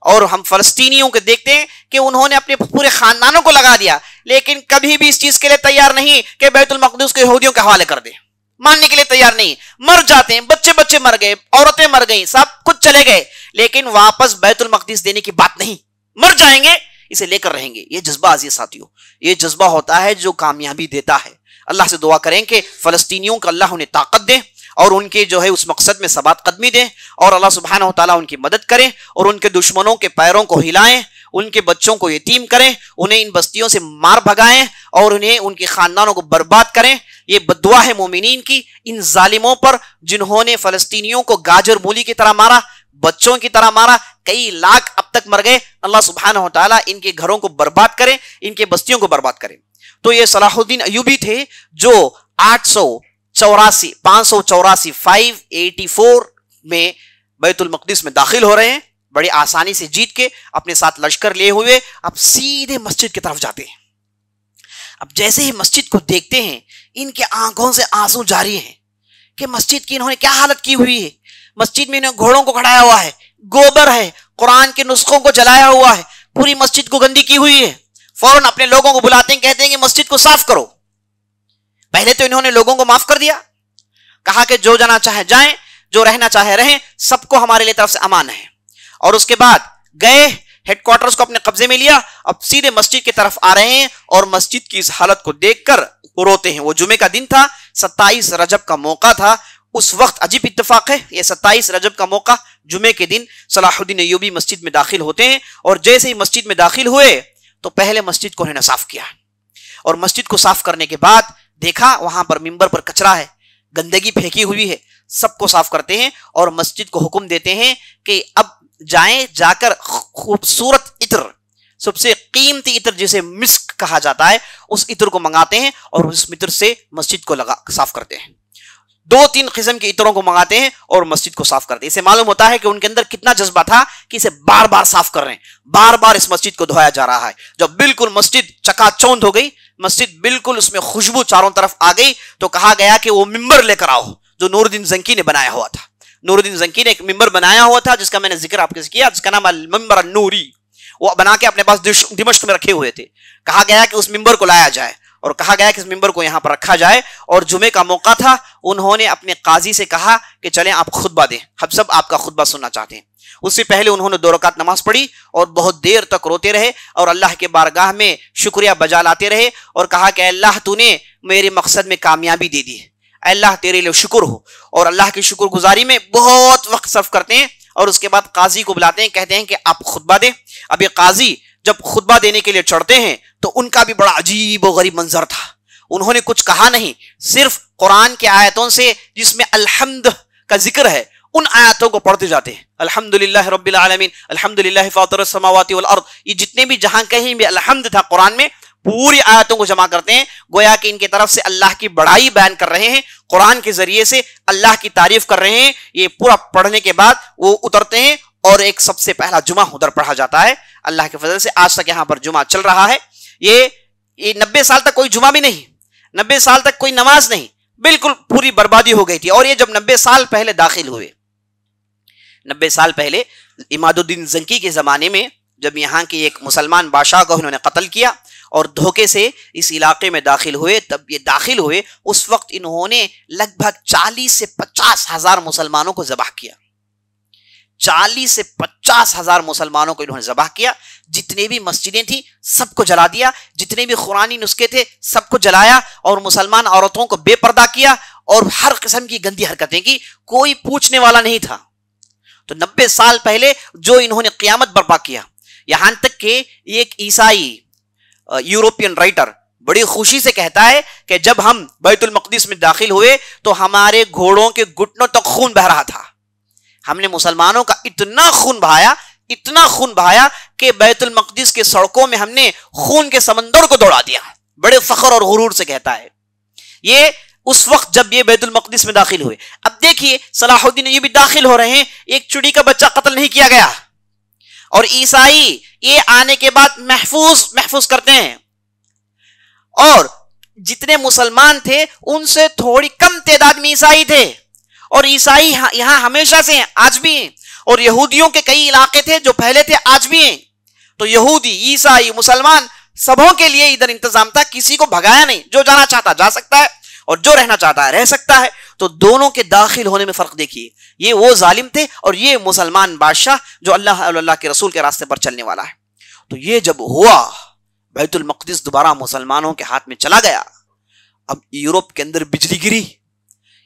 S1: اور ہم فلسطینیوں کو دیکھتے ہیں کہ انہوں نے اپنے پورے خاندانوں کو لگا دیا، لیکن کبھی بھی اس چیز کے لیے تیار نہیں کہ بیت المقدس کو یہودیوں کے حوالے کر دیں، ماننے کے لیے تیار نہیں۔ مر جاتے ہیں، بچے مر گئے، عورتیں مر گئیں، سب کچھ چلے گئے، لیکن واپس بیت المقدس دینے کی بات نہیں۔ مر جائیں گے، اسے لے کر رہیں گے۔ یہ جذبہ عزیز ساتھیوں، یہ جذبہ ہوتا ہے جو کامیابی دیتا ہے۔ اللہ سے دعا کریں کہ فلسطینیوں کو اللہ انہیں طاقت دے اور ان کے جو ہے اس مقصد میں ثبات قدمی دیں، اور اللہ سبحانہ وتعالیٰ ان کی مدد کریں اور ان کے دشمنوں کے پیروں کو ہلائیں، ان کے بچوں کو یتیم کریں، انہیں ان بستیوں سے مار بھگائیں اور انہیں ان کے خاندانوں کو برباد کریں۔ یہ بددعا ہے مومنین کی ان ظالموں پر جنہوں نے فلسطینیوں کو گاجر مولی کی طرح مارا، بچوں کی طرح مارا، کئی لاکھ اب تک مر گئے۔ اللہ سبحانہ وتعالیٰ ان کے گھروں کو برباد کرے، ان کے بستیوں کو برباد کرے۔ تو یہ صلاح الدین ایوبی تھے جو 584 میں بیت المقدس میں داخل ہو رہے ہیں، بڑی آسانی سے جیت کے اپنے ساتھ لشکر لیے ہوئے اب سیدھے مسجد کی طرف جاتے ہیں۔ اب جیسے ہی مسجد کو دیکھتے ہیں ان کے آنکھوں سے آنسو جاری ہیں کہ مسجد کی انہوں نے کیا حالت کی ہوئی ہے۔ مسجد میں انہوں نے گھوڑوں کو کھڑایا ہوا ہے، گوبر ہے، قرآن کے نسخوں کو جلایا ہوا ہے، پوری مسجد کو گندی کی ہوئی ہے۔ فوراً اپنے لوگوں کو بلاتے ہیں، کہتے ہیں کہ مسجد کو صاف کرو۔ پہلے تو انہوں نے لوگوں کو معاف کر دیا، کہا کہ جو جانا چاہے جائیں، جو رہنا چاہے رہیں، سب کو ہمارے لیے طرف سے امان ہے۔ اور اس کے بعد گئے ہیڈ کوارٹرز کو اپنے قبضے میں لیا، اب سیدھے مسجد کی طرف آ رہے ہیں اور مسجد کی اس حالت کو دیکھ کر روتے ہیں۔ وہ جمعے کا دن تھا، 27 رجب کا موقع تھا۔ اس وقت عجیب اتفاق ہے، یہ 27 رجب کا موقع جمعے کے دن صلاح الدین ایوبی مسجد میں داخل ہوتے ہیں، اور جیسے ہی مسجد میں داخل ہوئے تو پہلے مسجد کو انہوں نے صاف کیا، اور مسجد کو صاف کرنے کے بعد دیکھا وہاں پر ممبر پر کچرا ہے، گندگی پھینکی ہوئی ہے، سب کو صاف کرتے ہیں اور مسجد کو حکم دیتے ہیں کہ اب جائیں، جا کر خوبصورت عطر، سب سے قیمتی عطر جسے مسک کہا جاتا ہے، اس عطر کو منگاتے ہیں اور اس عطر سے مسجد کو صاف کرتے ہیں۔ 2-3 قسم کے عطروں کو منگاتے ہیں اور مسجد کو صاف کرتے ہیں۔ اسے معلوم ہوتا ہے کہ ان کے اندر کتنا جذبہ تھا کہ اسے بار بار صاف کر رہے ہیں، بار بار اس مسجد کو دھویا جا رہا ہے۔ جب بالکل مسجد چکا چوند ہو گئی، مسجد بالکل اس میں خوشبو چاروں طرف آ گئی، تو کہا گیا کہ وہ ممبر لے کر آؤ جو نور الدین زنکی نے بنایا ہوا تھا۔ نور الدین زنکی نے ایک ممبر بنایا ہوا تھا جس کا میں نے ذکر آپ کے کیا، جس کا نام المنبر النوری، وہ بنا کے اپنے پاس دمشق میں رکھے ہوئے تھے۔ کہا گیا کہ اس ممبر کو لایا جائے اور کہا گیا کہ اس ممبر کو یہاں پر رکھا جائے، اور جمعے کا موقع تھا، انہوں نے اپنے قاضی سے کہا کہ چلیں آپ خطبہ دیں، ہم سب آپ کا خطبہ سننا چاہتے ہیں۔ اس سے پہلے انہوں نے 2 رکعت نماز پڑھی اور بہت دیر تک روتے رہے اور اللہ کے بارگاہ میں شکریہ بجا لاتے رہے اور کہا کہ اللہ تو نے میرے مقصد میں کامیابی دے دی، اللہ تیرے لیے شکر ہو، اور اللہ کی شکر گزاری میں بہت وقت صرف کرتے ہیں، اور اس کے بعد قاضی کو بلاتے ہیں، کہتے ہیں کہ آپ خطبہ دیں۔ اب یہ قاضی جب خطبہ دینے کے لیے چڑھتے ہیں تو ان کا بھی بڑا عجیب و غریب منظر تھا، انہوں نے کچھ کہا نہیں، صرف قرآن کے آیتوں سے جس میں الحمد کا ذکر ہے ان آیاتوں کو پڑھتے جاتے ہیں۔ الحمدللہ رب العالمین، الحمدللہ فاطر السماوات والارض، یہ جتنے بھی جہاں کہیں بھی الحمد تھا قرآن میں، پوری آیاتوں کو جمع کرتے ہیں، گویا کہ ان کی طرف سے اللہ کی بڑائی بیان کر رہے ہیں، قرآن کے ذریعے سے اللہ کی تعریف کر رہے ہیں۔ یہ پورا پڑھنے کے بعد وہ اترتے ہیں اور ایک سب سے پہلا جمعہ ادھر پڑھا جاتا ہے۔ اللہ کے فضل سے آج تک یہاں پر جمعہ چل رہا ہے۔ یہ 90 سال تک کوئی جمعہ بھی نہیں، 90 سال تک کوئی نماز نہیں، بالکل پوری بربادی ہو گئی تھی۔ اور یہ جب 90 سال پہلے داخل ہوئے، 90 سال پہلے عماد الدین زنکی کے زمانے میں جب یہاں کے ایک مسلمان بادشاہ کو انہوں نے قتل کیا اور دھوکے سے اس علاقے میں داخل ہوئے، تب یہ داخل ہوئے اس وقت انہوں نے لگ بھگ 40 سے 50 ہزار مسلمانوں کو ذبح کیا، 40 سے 50 ہزار مسلمانوں کو انہوں نے ذبح کیا. جتنے بھی مسجدیں تھیں سب کو جلا دیا, جتنے بھی قرآنی نسخے تھے سب کو جلایا, اور مسلمان عورتوں کو بے پردہ کیا اور ہر قسم کی گندی حرکتیں کی. کوئی پوچھنے والا نہیں تھا. تو 90 سال پہلے جو انہوں نے قیامت برپا کیا, یہاں تک کہ ایک عیسائی یورپین رائٹر بڑی خوشی سے کہتا ہے کہ جب ہم بیت المقدس میں داخل ہوئے تو ہمارے گھوڑوں کے گھٹنوں تک خون بہ رہا تھا. ہم نے مسلمانوں کا اتنا خون بہایا کہ بیت المقدس کے سڑکوں میں ہم نے خون کے سمندر کو دوڑا دیا. بڑے فخر اور غرور سے کہتا ہے. یہ اس وقت جب یہ بیت المقدس میں داخل ہوئے. اب دیکھیے صلاح الدین ایوبی داخل ہو رہے ہیں, ایک چڑی کا بچہ قتل نہیں کیا گیا, اور عیسائی یہ آنے کے بعد محفوظ کرتے ہیں. اور جتنے مسلمان تھے ان سے تھوڑی کم تعداد میں عیسائی تھے, اور عیسائی یہاں ہمیشہ سے ہیں, آج بھی ہیں. اور یہودیوں کے کئی علاقے تھے جو پہلے تھے, آج بھی ہیں. تو یہودی, عیسائی, مسلمان سبوں کے لیے ادھر انتظام تھا, کسی کو بھگایا نہیں. جو جانا چاہتا جا سکتا ہے اور جو رہنا چاہتا ہے رہ سکتا ہے. تو دونوں کے داخل ہونے میں فرق دیکھیے. یہ وہ ظالم تھے اور یہ مسلمان بادشاہ جو اللہ اور اللہ کے رسول کے راستے پر چلنے والا ہے. تو یہ جب ہوا, بیت المقدس دوبارہ مسلمانوں کے ہاتھ میں چلا گیا. اب یورپ کے اندر بجلی گری.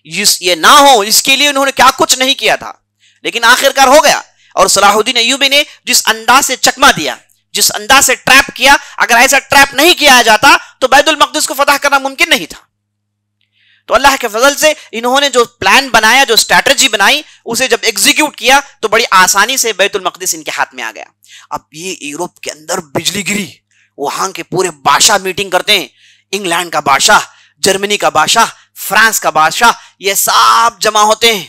S1: یہ نہ ہو اس کے لیے انہوں نے کیا کچھ نہیں کیا تھا, لیکن آخرکار ہو گیا. اور صلاح الدین ایوبی نے جس انداز سے چکما دیا, جس انداز سے ٹریپ کیا, اگر ایسا ٹریپ نہیں کیا جاتا تو بیت المقدس کو فتح کرنا ممکن نہیں تھا. تو اللہ کے فضل سے انہوں نے جو پلان بنایا, جو اسٹریٹجی بنائی, اسے جب ایگزیکیوٹ کیا تو بڑی آسانی سے بیت المقدس ان کے ہاتھ میں آ گیا. اب یہ یورپ کے اندر بجلی گری, وہاں کے پورے بادشاہ میٹنگ کرتے ہیں. انگلینڈ کا بادشاہ, جرمنی کا بادشاہ, فرانس کا بادشاہ, یہ سب جمع ہوتے ہیں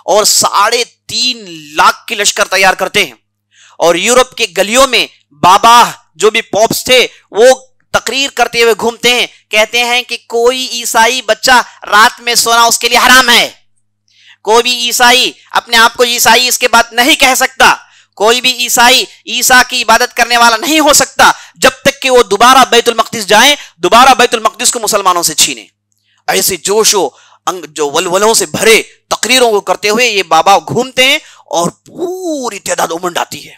S1: اور 3.5 لاکھ کی لشکر تیار کرتے ہیں. اور یورپ کے گلیوں میں بابا جو بھی پوپس تھے وہ تقریر کرتے ہوئے گھومتے ہیں, کہتے ہیں کہ کوئی عیسائی بچہ رات میں سونا اس کے لیے حرام ہے. کوئی بھی عیسائی اپنے آپ کو عیسائی اس کے بعد نہیں کہہ سکتا. کوئی بھی عیسائی عیسیٰ کی عبادت کرنے والا نہیں ہو سکتا جب تک کہ وہ دوبارہ بیت المقدس جائیں, دوبارہ بیت المقدس کو مسلمانوں سے چھینیں. ایسے جوش و جو ولولوں سے بھرے تقریروں کو کرتے ہوئے یہ بابا گھومتے ہیں اور پوری تعداد امنڈ آتی ہے.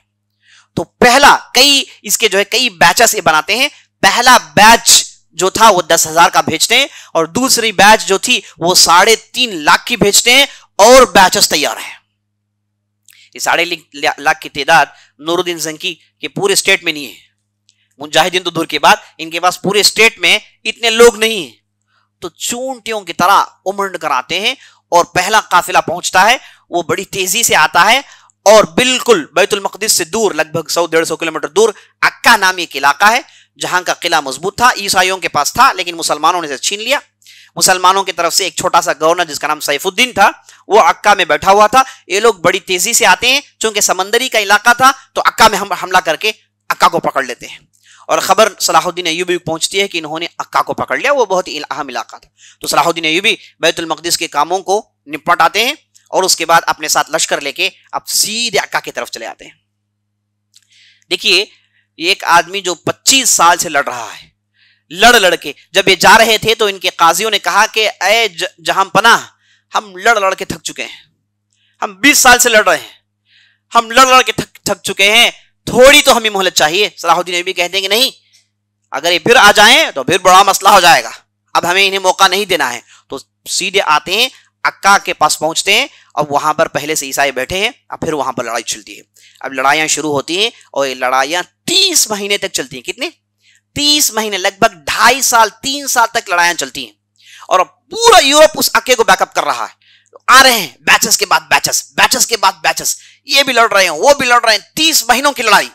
S1: تو پہلا اس کے کئی بیچز یہ بناتے ہیں. پہلا بیچ جو تھا وہ 10,000 کا بھیجتے ہیں, اور دوسری بیچ جو تھی وہ 3.5 لاکھ کی بھیجتے ہیں, اور بیچز تیار ہیں. یہ 3.5 لاکھ کی تعداد نور الدین زنکی کے پورے اسٹیٹ میں نہیں ہے. مجاہدین تو دور کے بعد ان کے پاس پورے اسٹیٹ میں اتنے لوگ نہیں ہیں. تو چونٹیوں کی طرح امنڈ کر آتے ہیں, اور پہلا قافلہ پہنچتا ہے, وہ بڑی تیزی سے آتا ہے, اور بالکل بیت المقدس سے دور لگ بھگ 100-150 کلومیٹر دور عکا نامی ایک علاقہ ہے جہاں کا قلعہ مضبوط تھا, عیسائیوں کے پاس تھا لیکن مسلمانوں نے اسے چھین لیا. مسلمانوں کی طرف سے ایک چھوٹا سا گورنر جس کا نام سیف الدین تھا وہ عکا میں بیٹھا ہوا تھا. یہ لوگ بڑی تیزی سے آتے ہیں, چونکہ سمندری کا علاقہ تھا تو عکا میں حملہ کر کے عکا کو پکڑ لیتے ہیں. اور خبر صلاح الدین ایوبی پہنچتی ہے کہ انہوں نے عکا کو پکڑ لیا, وہ بہت ہی اہم علاقہ تھا. تو صلاح الدین ایوبی بیت المقدس کے کاموں کو نپٹ آتے ہیں, اور اس کے بعد اپنے ساتھ لشکر لے کے اب سیدھے عکا کی طرف چلے آتے ہیں. دیکھیے ایک آدمی جو 25 سال سے لڑ رہا ہے, لڑ کے جب یہ جا رہے تھے تو ان کے قاضیوں نے کہا کہ اے جہاں پناہ, ہم لڑ کے تھک چکے ہیں, ہم 20 سال سے لڑ رہے ہیں, ہم لڑ کے تھک چکے ہیں, تھوڑی تو ہمیں مہلت چاہیے. صلاح الدین ایوبی کہتے ہیں کہ نہیں, اگر یہ پھر آ جائیں تو پھر بڑا مسئلہ ہو جائے گا, اب ہمیں انہیں موقع نہیں دینا ہے. تو سیدھے آتے ہیں, عکا کے پاس پہنچتے ہیں, اب وہاں پر پہلے سے عیسائی بیٹھے ہیں, اب پھر وہاں پر لڑائی چلتی ہے. اب لڑائیاں شروع ہوتی ہیں, اور یہ لڑائیاں 30 مہینے تک چلتی ہیں. کتنے؟ 30 مہینے, لگ بھگ 2.5 سال 3 سال تک لڑائیاں چلتی ہیں. اور پورا یورپ اس عکے کو بیک اپ کر رہا ہے. آ رہے ہیں بیچز کے بعد بیچز کے بعد بیچز, یہ بھی لڑ رہے ہیں وہ بھی لڑ رہے ہیں. 30 مہینوں کی لڑائی,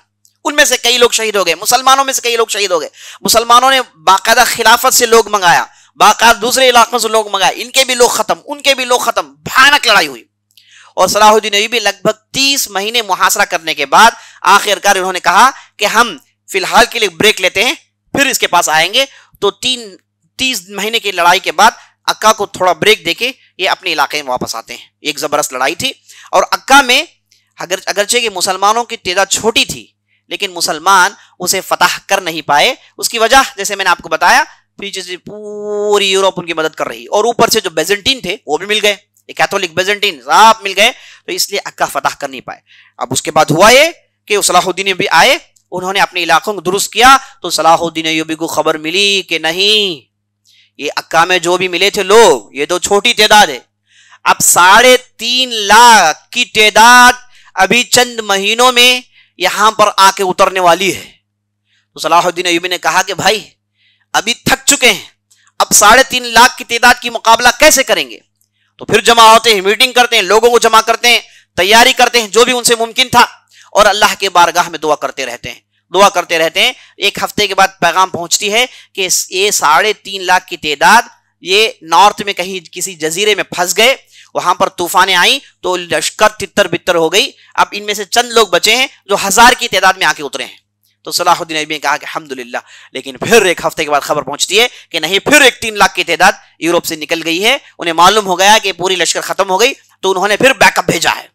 S1: ان میں سے کئی لوگ شہید ہو گئے, مسلمانوں میں سے کئی لوگ شہید ہو گئے. مسلمانوں نے باقاعدہ خلافت سے لوگ منگایا, باقاعدہ دوسرے علاقوں سے لوگ منگائے, ان کے بھی لوگ ختم, ان کے بھی لوگ ختم, بھیانک لڑائی ہوئی. اور صلاح الدین ایوبی لگ بھگ 30 مہینے محاصرہ کرنے کے بعد آخرکار انہوں نے کہا کہ ہم فی الحال کے لیے بریک لیتے ہیں, پھر اس کے پاس آئیں گے. تو 30 مہینے کی لڑائی کے بعد عکا کو تھوڑا بریک دے کے یہ اپنے علاقے میں واپس آتے ہیں. ایک زبردست لڑائی تھی, اور عکا میں اگرچہ کہ مسلمانوں کی تعداد چھوٹی تھی لیکن مسلمان اسے فتح کر نہیں پائے. اس کی وجہ جیسے میں نے آپ کو بتایا, پیچھے سے پوری یورپ ان کی مدد کر رہی, اور اوپر سے جو بیزنٹین تھے وہ بھی مل گئے, یہ کیتھولک بیزنٹین آپ مل گئے تو اس لیے اکا فتح کر نہیں پائے. اب اس کے بعد ہوا یہ کہ صلاح الدین ایوبی آئے, انہوں نے اپنے علاقوں کو درست کیا, تو صلاح الدین ایوبی کو خبر ملی کہ نہیں, یہ اکا میں جو بھی ملے تھے لوگ یہ تو چھوٹی تعداد ہے, اب 3.5 لاکھ کی تعداد ابھی چند مہینوں میں یہاں پر آ کے اترنے والی ہے. تو صلاح الدین ایوبی نے کہا کہ بھائی ابھی تھک چکے ہیں, اب 3.5 لاکھ کی تعداد کی مقابلہ کیسے کریں گے؟ تو پھر جمع ہوتے ہیں, میٹنگ کرتے ہیں, لوگوں کو جمع کرتے ہیں, تیاری کرتے ہیں جو بھی ان سے ممکن تھا, اور اللہ کے بارگاہ میں دعا کرتے رہتے ہیں. ایک ہفتے کے بعد پیغام پہنچتی ہے کہ یہ 3.5 لاکھ کی تعداد یہ نارتھ میں کہیں کسی جزیرے میں پھنس گئے, وہاں پر طوفانیں آئیں تو لشکر تتر بتر ہو گئی, اب ان میں سے چند لوگ بچے ہیں جو 1000 کی تعداد میں آ کے اترے ہیں. تو صلاح الدین ایوبی نے کہا کہ الحمدللہ, لیکن پھر ایک ہفتے کے بعد خبر پہنچتی ہے کہ نہیں, پھر 3 لاکھ کی تعداد یورپ سے نکل گئی ہے. انہیں معلوم ہو گیا کہ پوری لشکر ختم ہو گئی, تو انہوں نے پھر بیک اپ بھیجا ہے.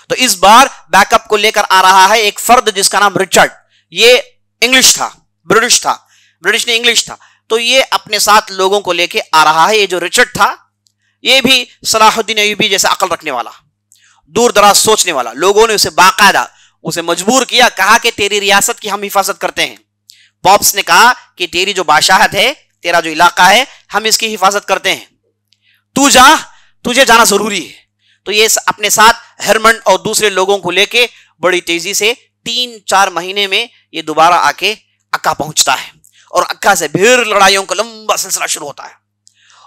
S1: تو اس بار بیک اپ کو لے کر آ رہا ہے ایک فرد جس کا نام رچرڈ, یہ انگلش تھا, برٹش نے انگلش تھا, تو یہ اپنے ساتھ لوگوں کو لے کے آ رہا ہے. یہ جو رچرڈ تھا یہ بھی صلاح الدین ایوبی جیسے عقل رکھنے والا, دور دراز سوچنے والا. لوگوں نے اسے باقاعدہ اسے مجبور کیا, کہا کہ تیری ریاست کی ہم حفاظت کرتے ہیں. پاپس نے کہا کہ تیری جو بادشاہت ہے, تیرا جو علاقہ ہے, ہم اس کی حفاظت کرتے ہیں, تو جا, تجھے جانا ضروری ہے. تو یہ اپنے ساتھ ہرمنڈ اور دوسرے لوگوں کو لے کے بڑی تیزی سے 3-4 مہینے میں یہ دوبارہ آ کے اکا پہنچتا ہے, اور اکا سے پھر لڑائیوں کا لمبا سلسلہ شروع ہوتا ہے.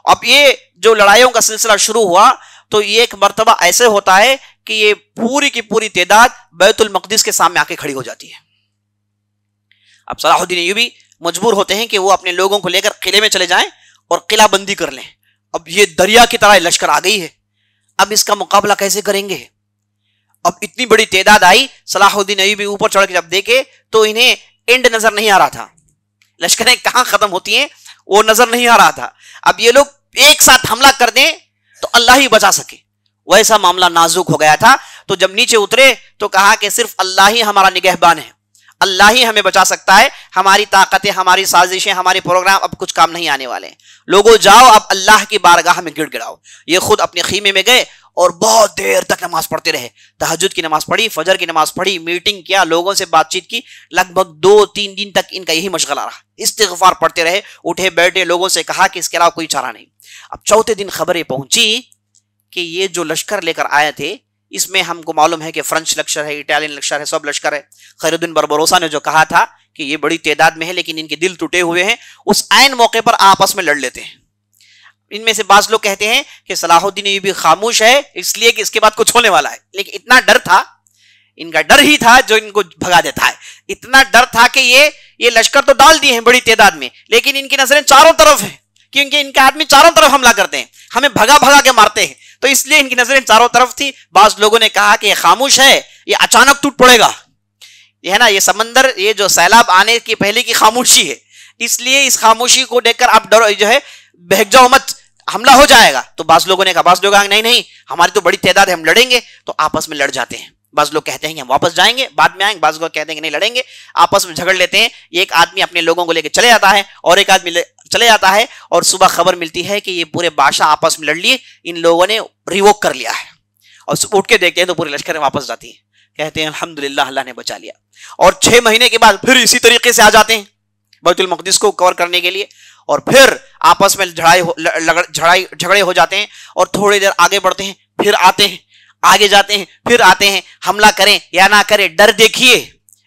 S1: اب یہ جو لڑائیوں کا سلسلہ شروع ہوا تو یہ ایک مرتبہ ایسے ہوتا ہے کہ یہ پوری کی پوری تعداد بیت المقدس کے سامنے آ کے کھڑی ہو جاتی ہے. اب صلاح الدین ایوبی مجبور ہوتے ہیں کہ وہ اپنے لوگوں کو لے کر قلعے میں چلے جائیں اور قلعہ بندی کر لیں. اب یہ دریا کی طرح لشکر آ گئی ہے, اب اس کا مقابلہ کیسے کریں گے؟ اب اتنی بڑی تعداد آئی, صلاح الدین ایوبی اوپر چڑھ کے جب دیکھے تو انہیں اینڈ نظر نہیں آ رہا تھا, لشکریں کہاں ختم ہوتی ہیں وہ نظر نہیں آ رہا تھا. اب یہ لوگ ایک ساتھ حملہ کر دیں تو اللہ ہی بچا سکے, ویسا معاملہ نازک ہو گیا تھا. تو جب نیچے اترے تو کہا کہ صرف اللہ ہی ہمارا نگہبان ہے, اللہ ہی ہمیں بچا سکتا ہے, ہماری طاقتیں, ہماری سازشیں, ہمارے پروگرام اب کچھ کام نہیں آنے والے ہیں. لوگوں جاؤ اب اللہ کی بارگاہ میں گڑ گڑاؤ. یہ خود اپنے خیمے میں گئے اور بہت دیر تک نماز پڑھتے رہے, تہجد کی نماز پڑھی, فجر کی نماز پڑھی, میٹنگ کیا, لوگوں سے بات چیت کی. لگ بھگ 2-3 دن تک ان کا یہی مشغلہ رہا, استغفار پڑھتے رہے, اٹھے بیٹھے, لوگوں سے کہا کہ اس کے علاوہ کوئی چارہ نہیں. اب چوتھے دن خبریں پہنچی کہ یہ جو لشکر لے کر آئے تھے اس میں ہم کو معلوم ہے کہ فرنچ لشکر ہے, اٹالین لشکر ہے, سب لشکر ہے. خیر الدین بربروسا نے جو کہا تھا کہ یہ بڑی تعداد میں ہے لیکن ان کے دل ٹوٹے ہوئے ہیں, اس عین موقع پر آپس میں لڑ لیتے ہیں. ان میں سے بعض لوگ کہتے ہیں کہ صلاح الدین ایوبی خاموش ہے اس لیے کہ اس کے بعد کچھ ہونے والا ہے, لیکن اتنا ڈر تھا, ان کا ڈر ہی تھا جو ان کو بھگا دیتا ہے. اتنا ڈر تھا کہ یہ لشکر تو ڈال دیے ہیں بڑی تعداد میں, لیکن ان کی نظریں چاروں طرف ہیں, کیونکہ ان کے آدمی چاروں طرف حملہ کرتے ہیں, ہمیں بھگا بھگا کے مارتے ہیں, تو اس لیے ان کی نظریں چاروں طرف تھی. بعض لوگوں نے کہا کہ یہ خاموش ہے, یہ اچانک ٹوٹ پڑے گا, یہ ہے نا, یہ سمندر, یہ جو سیلاب آنے کی پہلے کی خاموشی ہے, اس لیے اس خاموشی کو دیکھ کر آپ ڈر جو ہے بہک جاؤ مت, حملہ ہو جائے گا. تو بعض لوگوں نے کہا, بعض لوگ نہیں ہماری تو بڑی تعداد ہے, ہم لڑیں گے. تو آپس میں لڑ جاتے ہیں. بعض لوگ کہتے ہیں کہ ہم واپس جائیں گے, بعد میں آئیں گے. بعض لوگ کہتے ہیں کہ نہیں لڑیں گے, آپس میں جھگڑ لیتے ہیں. ایک آدمی اپنے لوگوں کو لے کے چلے جاتا ہے اور ایک آدمی چلے جاتا ہے, اور صبح خبر ملتی ہے کہ یہ پورے بادشاہ آپس میں لڑ لیے, ان لوگوں نے ریووک کر لیا ہے. اور اٹھ کے دیکھتے ہیں تو پورے لشکر واپس جاتی ہیں, کہتے ہیں الحمدللہ اللہ نے بچا لیا. اور 6 مہینے کے بعد پھر اسی طریقے سے آ جاتے ہیں بیت المقدس کو کور کرنے کے لیے, اور پھر آپس میں جھگڑے ہو جاتے ہیں, اور تھوڑی دیر آگے بڑھتے ہیں, پھر آتے ہیں, آگے جاتے ہیں, پھر آتے ہیں. حملہ کریں یا نہ کریں, ڈر دیکھیے,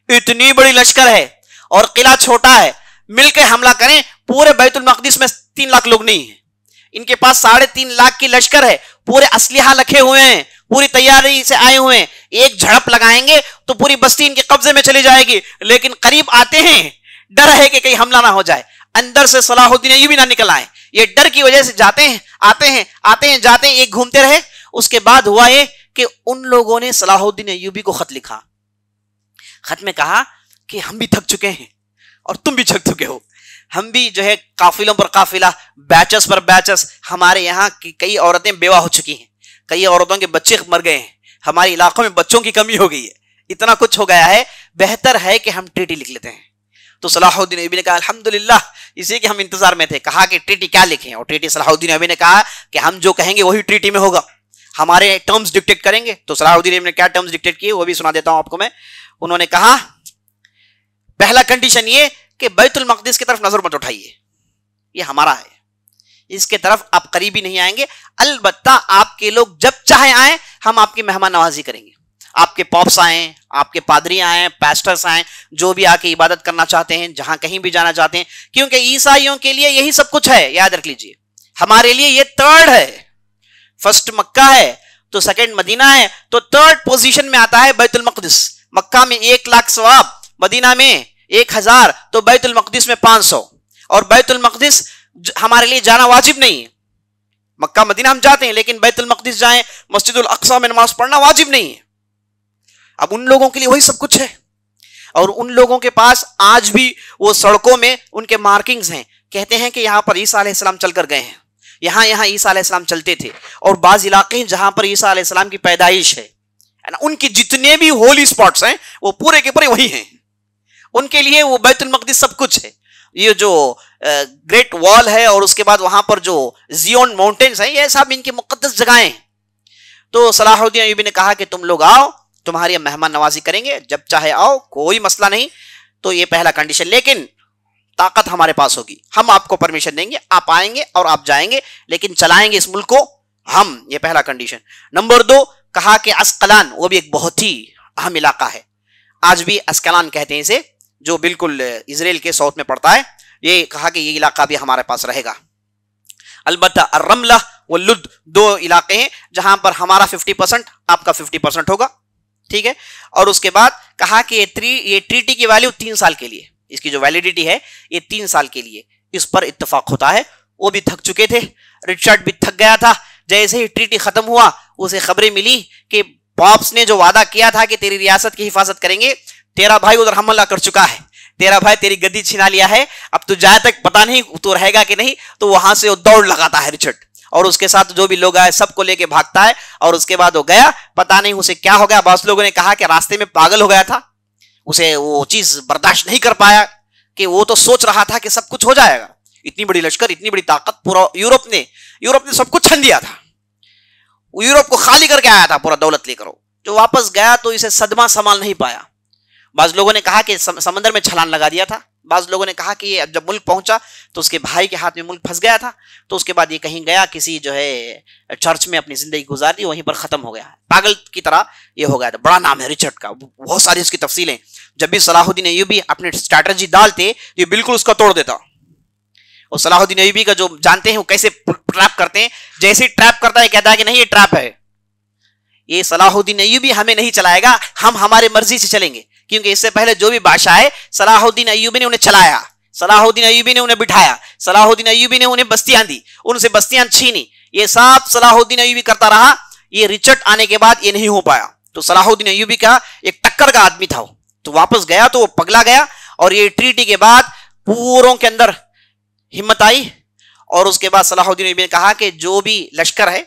S1: اتنی بڑی لشکر ہے اور قلعہ چھوٹا ہے, مل کے حملہ کریں. پورے بیت المقدس میں 3 لاکھ لوگ نہیں ہیں, ان کے پاس 3.5 لاکھ کی لشکر ہے, پورے اسلحہ رکھے ہوئے ہیں, پوری تیاری سے آئے ہوئے ہیں. ایک جھڑپ لگائیں گے تو پوری بستی ان کے قبضے میں چلی جائے گی, لیکن قریب آتے ہیں, ڈر ہے کہ کہیں حملہ نہ ہو جائے, اندر سے صلاح الدین ایوبی نہ نکل آئے. یہ ڈر کی وجہ سے جاتے ہیں, آتے ہیں, جاتے ہیں, ایک گھومتے رہے. اس کے بعد ہوا یہ کہ ان لوگوں نے صلاح الدین ایوبی کو خط لکھا. خط میں کہا کہ ہم بھی تھک چکے ہیں اور تم بھی تھک چکے ہو, ہم بھی جو ہے قافلوں پر قافلہ, بیچز پر بیچز, ہمارے یہاں کی کئی عورتیں بیوہ ہو چکی ہیں, کئی عورتوں کے بچے مر گئے ہیں, ہمارے علاقوں میں بچوں کی کمی ہو گئی ہے, اتنا کچھ ہو گیا ہے, بہتر ہے کہ ہم ٹریٹی لکھ لیتے ہیں. تو صلاح الدین ایوبی نے کہا الحمدللہ, اسی کے ہم انتظار میں تھے. کہا کہ ٹریٹی کیا لکھیں, اور ٹریٹی صلاح الدین ایوبی نے کہا کہ ہم جو کہیں گے وہی ٹریٹی میں ہوگا, ہمارے ٹرمز ڈکٹیٹ کریں گے. تو صلاح الدین نے کیا ٹرمز ڈکٹیٹ کیے وہ بھی سنا دیتا ہوں آپ کو میں. انہوں نے کہا پہلا کنڈیشن یہ کہ بیت المقدس کی طرف نظر مت اٹھائیے, یہ ہمارا ہے, اس کے طرف آپ قریبی نہیں آئیں گے, البتہ آپ کے لوگ جب چاہے آئیں, ہم آپ کی مہمان نوازی کریں گے. آپ کے پاپس آئیں, آپ کے پادری آئیں, پیسٹرز آئیں, جو بھی آ کے عبادت کرنا چاہتے ہیں, جہاں کہیں بھی جانا چاہتے ہیں, کیونکہ عیسائیوں کے لیے یہی سب کچھ ہے. یاد رکھ لیجئے, ہمارے لیے یہ تھرڈ ہے. فرسٹ مکہ ہے تو سیکنڈ مدینہ ہے, تو تھرڈ پوزیشن میں آتا ہے بیت المقدس. مکہ میں 1,00,000 ثواب, مدینہ میں 1,000, تو بیت المقدس میں 500. اور بیت المقدس ہمارے لیے جانا واجب نہیں ہے. مکہ مدینہ ہم جاتے ہیں, لیکن بیت المقدس جائیں, مسجد الاقصی میں نماز پڑھنا واجب نہیں ہے. اب ان لوگوں کے لیے وہی سب کچھ ہے, اور ان لوگوں کے پاس آج بھی وہ سڑکوں میں ان کے مارکنگز ہیں, کہتے ہیں کہ یہاں پر عیسیٰ علیہ السلام چل کر گئے ہیں, یہاں عیسیٰ علیہ السلام چلتے تھے. اور بعض علاقے ہیں جہاں پر عیسیٰ علیہ السلام کی پیدائش ہے, ان کی جتنے بھی ہولی سپاٹس ہیں وہ پورے کے پورے وہی ہیں. ان کے لیے وہ بیت المقدس سب کچھ ہے. یہ جو گریٹ وال ہے, اور اس کے بعد وہاں پر جو زیون ماؤنٹینز ہیں, یہ سب ان کی مقدس جگہیں. تو صلاح الدین ایوبی نے کہا کہ تم لوگ آؤ, تمہاری مہمان نوازی کریں گے, جب چاہے آؤ, کوئی مسئلہ نہیں. تو یہ پہلا کنڈیشن, لیکن طاقت ہمارے پاس ہوگی, ہم آپ کو پرمیشن دیں گے, آپ آئیں گے اور آپ جائیں گے, لیکن چلائیں گے اس ملک کو ہم. یہ پہلا کنڈیشن. نمبر 2, کہا کہ اسقلان, وہ بھی ایک بہت ہی اہم علاقہ ہے, آج بھی اسقلان کہتے ہیں اسے, جو بالکل اسرائیل کے ساؤتھ میں پڑتا ہے. یہ کہا کہ یہ علاقہ بھی ہمارے پاس رہے گا. البتہ الرملہ واللد 2 علاقے ہیں جہاں پر ہمارا 50%, آپ کا 50% ہوگا, ٹھیک ہے. اور اس کے بعد کہا کہ یہ ٹریٹی کی ویلیو 3 سال کے لیے, اس کی جو ویلیڈیٹی ہے یہ 3 سال کے لیے, اس پر اتفاق ہوتا ہے. وہ بھی تھک چکے تھے, رچرڈ بھی تھک گیا تھا. جیسے ہی ٹریٹی ختم ہوا, اسے خبریں ملی کہ پاپس نے جو وعدہ کیا تھا کہ تیری ریاست کی حفاظت کریں گے, تیرا بھائی ادھر حملہ کر چکا ہے, تیرا بھائی تیری گدی چھنا لیا ہے, اب تو جائے تک پتا نہیں تو رہے گا کہ نہیں. تو وہاں سے وہ دوڑ لگاتا ہے رچرڈ, اور اس کے ساتھ جو بھی لوگ آئے سب کو لے کے بھاگتا ہے. اور اس کے بعد وہ گیا, پتا نہیں اسے کیا ہو گیا. بعض لوگوں نے کہا کہ راستے میں پاگل ہو گیا تھا, اسے وہ چیز برداشت نہیں کر پایا, کہ وہ تو سوچ رہا تھا کہ سب کچھ ہو جائے گا. اتنی بڑی لشکر, اتنی بڑی طاقت, پورا یورپ نے سب کچھ چھن دیا تھا, یورپ کو خالی کر کے آیا تھا پورا دولت لے کر. جو واپس گیا تو اسے صدمہ سنبھال نہیں پایا. بعض لوگوں نے کہا کہ سمندر میں چھلانگ لگا دیا تھا. بعض لوگوں نے کہا کہ یہ جب ملک پہنچا تو اس کے بھائی کے ہاتھ میں ملک پھنس گیا تھا, تو اس کے بعد یہ کہیں گیا, کسی جو ہے چرچ میں اپنی زندگی گزار دی, وہیں پر ختم ہو گیا. پاگل کی طرح یہ ہو گیا تھا. بڑا نام ہے رچرڈ کا, بہت ساری اس کی تفصیلیں. جب بھی صلاح الدین ایوبی اپنے اسٹریٹجی ڈالتے, یہ بالکل اس کا توڑ دیتا. اور صلاح الدین ایوبی کا جو جانتے ہیں وہ کیسے ٹریپ کرتے ہیں, جیسے ہی ٹریپ کرتا ہے کہتا ہے کہ نہیں یہ ٹریپ ہے. یہ صلاح الدین ایوبی ہمیں نہیں چلائے گا, ہم ہمارے مرضی سے چلیں گے. کیونکہ اس سے پہلے جو بھی بادشاہ ہے, صلاح الدین ایوبی نے انہیں چلایا, صلاح الدین ایوبی نے انہیں بٹھایا, صلاح الدین ایوبی نے انہیں بستیاں دی, ان سے بستیاں چھینی. یہ سب صلاح الدین ایوبی کرتا رہا. یہ رچرڈ آنے کے بعد یہ نہیں ہو پایا. تو صلاح الدین ایوبی کا ایک ٹکر کا آدمی تھا, تو واپس گیا تو وہ پگلا گیا. اور یہ ٹریٹی کے بعد پوروں کے اندر ہمت آئی, اور اس کے بعد صلاح الدین ایوبی نے کہا کہ جو بھی لشکر ہے,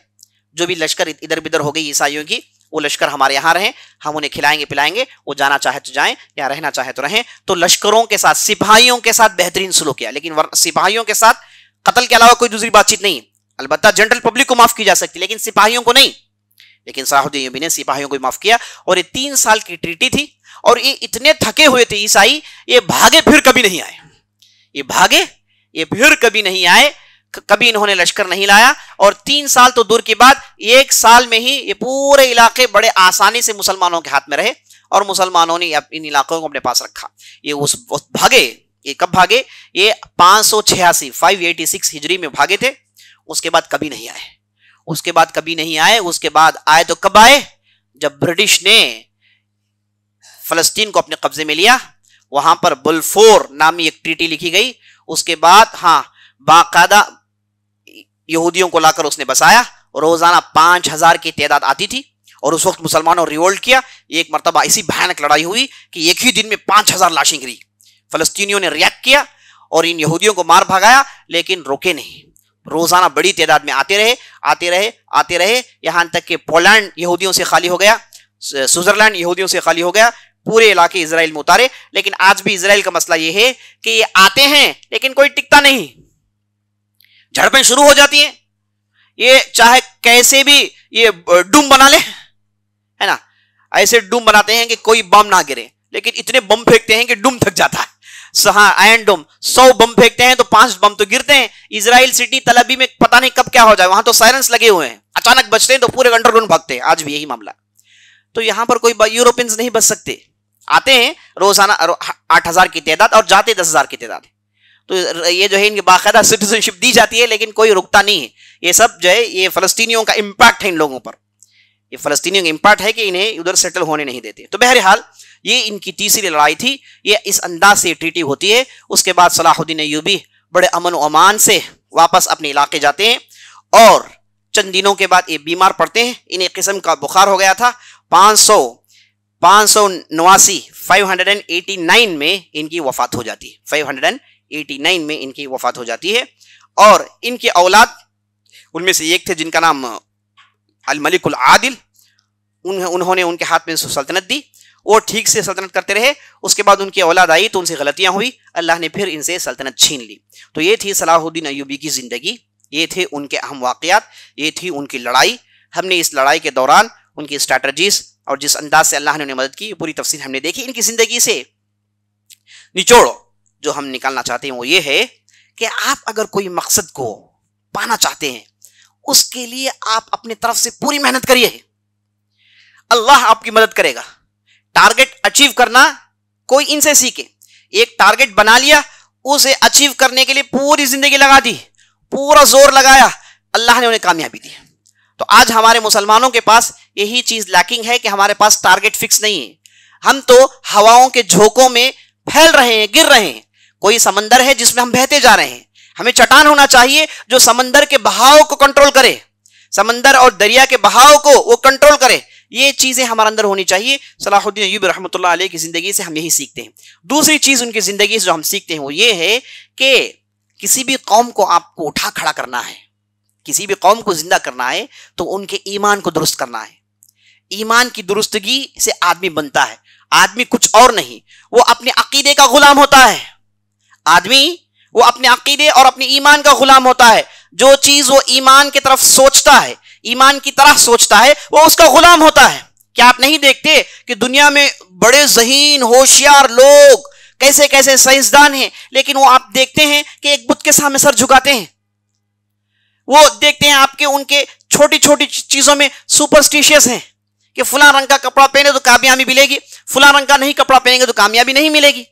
S1: جو بھی لشکر ادھر بدھر ہو گئی عیسائیوں کی, وہ لشکر ہمارے یہاں رہیں, ہم انہیں کھلائیں گے پلائیں گے, وہ جانا چاہے تو جائیں یا رہنا چاہے تو رہیں. تو لشکروں کے ساتھ, سپاہیوں کے ساتھ بہترین سلوک کیا, لیکن سپاہیوں کے ساتھ قتل کے علاوہ کوئی دوسری بات چیت نہیں. البتہ جنرل پبلک کو معاف کی جا سکتی, لیکن سپاہیوں کو نہیں. لیکن صلاح الدین ایوبی نے سپاہیوں کو معاف کیا. اور یہ 3 سال کی ٹریٹی تھی, اور یہ اتنے تھکے ہوئے تھے عیسائی, یہ بھاگے پھر کبھی نہیں آئے. یہ پھر کبھی نہیں آئے, کبھی انہوں نے لشکر نہیں لایا. اور 3 سال تو دور کی بات, 1 سال میں ہی یہ پورے علاقے بڑے آسانی سے مسلمانوں کے ہاتھ میں رہے, اور مسلمانوں نے ان علاقوں کو اپنے پاس رکھا. یہ اس وقت بھاگے. یہ کب بھاگے؟ یہ 586 ہجری میں بھاگے تھے. اس کے بعد کبھی نہیں آئے. اس کے بعد آئے تو کب آئے؟ جب برٹش نے فلسطین کو اپنے قبضے میں لیا. وہاں پر بلفور نامی ایک ٹریٹی لکھی گئی. اس کے بعد باقاعدہ یہودیوں کو لا کر اس نے بسایا. روزانہ 5000 کی تعداد آتی تھی, اور اس وقت مسلمانوں ریولٹ کیا. ایک مرتبہ ایسی بھیانک لڑائی ہوئی کہ ایک ہی دن میں 5000 لاشیں گری. فلسطینیوں نے ریاکٹ کیا اور ان یہودیوں کو مار بھگایا, لیکن روکے نہیں. روزانہ بڑی تعداد میں آتے رہے یہاں تک کہ پولینڈ یہودیوں سے خالی ہو گیا, سوئٹزرلینڈ یہودیوں سے خالی ہو گیا, پورے علاقے اسرائیل میں اتارے. لیکن آج بھی اسرائیل کا مسئلہ یہ ہے کہ یہ آتے ہیں لیکن کوئی ٹکتا نہیں, جھڑپیں شروع ہو جاتی ہیں. یہ چاہے کیسے بھی یہ ڈوم بنا لیں, ہے نا, ایسے ڈوم بناتے ہیں کہ کوئی بم نہ گرے, لیکن اتنے بم پھینکتے ہیں کہ ڈوم تھک جاتا ہے. ہاں آئرن ڈوم, 100 بم پھینکتے ہیں تو 5 بم تو گرتے ہیں. اسرائیل سٹی تل ابیب میں پتہ نہیں کب کیا ہو جائے, وہاں تو سائرنس لگے ہوئے ہیں, اچانک بچتے ہیں تو پورے انڈر گراؤنڈ بھاگتے ہیں, آج بھی یہی معاملہ. تو یہاں پر کوئی یوروپینز نہیں بچ سکتے, آتے ہیں روزانہ 8,000 کی تعداد اور جاتے 10,000 کی تعداد. تو یہ جو ہے ان کی باقاعدہ سٹیزن شپ دی جاتی ہے, لیکن کوئی رکتا نہیں ہے. یہ سب جو ہے یہ فلسطینیوں کا امپیکٹ ہے ان لوگوں پر, یہ فلسطینیوں کا امپیکٹ ہے کہ انہیں ادھر سیٹل ہونے نہیں دیتے. تو بہرحال یہ ان کی تیسری لڑائی تھی. یہ اس انداز سے ٹریٹی ہوتی ہے. اس کے بعد صلاح الدین ایوبی بڑے امن و امان سے واپس اپنے علاقے جاتے ہیں, اور چند دنوں کے بعد یہ بیمار پڑتے ہیں. انہیں قسم کا بخار ہو گیا تھا. 589 میں ان کی وفات ہو جاتی ہے. 589 میں ان کی وفات ہو جاتی ہے. اور ان کے اولاد, ان میں سے ایک تھے جن کا نام الملک العادل, انہوں نے ان کے ہاتھ میں سلطنت دی. وہ ٹھیک سے سلطنت کرتے رہے. اس کے بعد ان کی اولاد آئی تو ان سے غلطیاں ہوئی, اللہ نے پھر ان سے سلطنت چھین لی. تو یہ تھی صلاح الدین ایوبی کی زندگی, یہ تھے ان کے اہم واقعات, یہ تھی ان کی لڑائی. ہم نے اس لڑائی کے دوران ان کی اسٹریٹجیز اور جس انداز سے اللہ نے انہیں مدد کی پوری تفصیل ہم نے دیکھی. ان کی زندگی سے نچوڑ جو ہم نکالنا چاہتے ہیں وہ یہ ہے کہ آپ اگر کوئی مقصد کو پانا چاہتے ہیں, اس کے لیے آپ اپنے طرف سے پوری محنت کریے, اللہ آپ کی مدد کرے گا. ٹارگٹ اچیو کرنا کوئی ان سے سیکھے. ایک ٹارگٹ بنا لیا, اسے اچیو کرنے کے لیے پوری زندگی لگا دی, پورا زور لگایا, اللہ نے انہیں کامیابی دی. تو آج ہمارے مسلمانوں کے پاس یہی چیز لیکنگ ہے کہ ہمارے پاس ٹارگٹ فکس نہیں ہے. ہم تو ہواؤں کے جھونکوں میں پھیل رہے ہیں, گر رہے ہیں. کوئی سمندر ہے جس میں ہم بہتے جا رہے ہیں. ہمیں چٹان ہونا چاہیے جو سمندر کے بہاؤ کو کنٹرول کرے, سمندر اور دریا کے بہاؤ کو وہ کنٹرول کرے. یہ چیزیں ہمارے اندر ہونی چاہیے. صلاح الدین ایوبی رحمۃ اللہ علیہ کی زندگی سے ہم یہی سیکھتے ہیں. دوسری چیز ان کی زندگی سے جو ہم سیکھتے ہیں وہ یہ ہے کہ کسی بھی قوم کو آپ کو اٹھا کھڑا کرنا ہے, کسی بھی قوم کو زندہ کرنا ہے تو ان کے ایمان کو درست کرنا ہے. ایمان کی درستگی سے آدمی بنتا ہے. آدمی کچھ اور نہیں, وہ اپنے عقیدے کا غلام ہوتا ہے. آدمی وہ اپنے عقیدے اور اپنے ایمان کا غلام ہوتا ہے. جو چیز وہ ایمان کی طرف سوچتا ہے, ایمان کی طرح سوچتا ہے, وہ اس کا غلام ہوتا ہے. کیا آپ نہیں دیکھتے کہ دنیا میں بڑے ذہین ہوشیار لوگ, کیسے کیسے سائنسدان ہیں, لیکن وہ آپ دیکھتے ہیں کہ ایک بت کے سامنے سر جھکاتے ہیں. وہ دیکھتے ہیں آپ کے ان کے چھوٹی چھوٹی چیزوں میں سپرسٹیشیس ہیں کہ فلاں رنگ کا کپڑا پہنے تو کامیابی ملے گی, فلاں رنگ کا نہیں کپڑا پہنیں گے تو کامیابی نہیں ملے گی,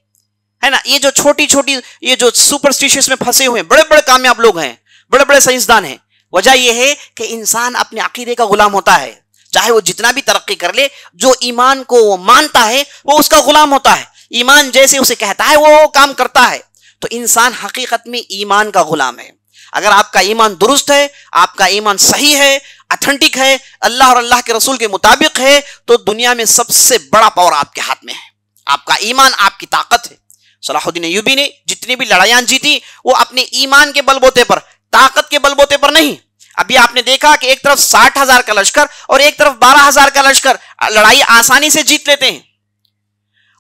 S1: ہے نا. یہ جو چھوٹی چھوٹی یہ جو سپرسٹیشیس میں پھنسے ہوئے ہیں, بڑے بڑے کامیاب لوگ ہیں, بڑے بڑے سائنسدان ہیں. وجہ یہ ہے کہ انسان اپنے عقیدے کا غلام ہوتا ہے. چاہے وہ جتنا بھی ترقی کر لے, جو ایمان کو وہ مانتا ہے وہ اس کا غلام ہوتا ہے. ایمان جیسے اسے کہتا ہے وہ کام کرتا ہے. تو انسان حقیقت میں ایمان کا غلام ہے. اگر آپ کا ایمان درست ہے, آپ کا ایمان صحیح ہے, اتھینٹک ہے, اللہ اور اللہ کے رسول کے مطابق ہے, تو دنیا میں سب سے بڑا پاور آپ کے ہاتھ میں ہے. آپ کا ایمان آپ کی طاقت ہے. صلاح الدین ایوبی نے جتنی بھی لڑائیاں جیتی وہ اپنے ایمان کے بل بوتے پر, طاقت کے بل بوتے پر نہیں. ابھی آپ نے دیکھا کہ ایک طرف 60,000 کا لشکر اور ایک طرف 12,000 کا لشکر, لڑائی آسانی سے جیت لیتے ہیں.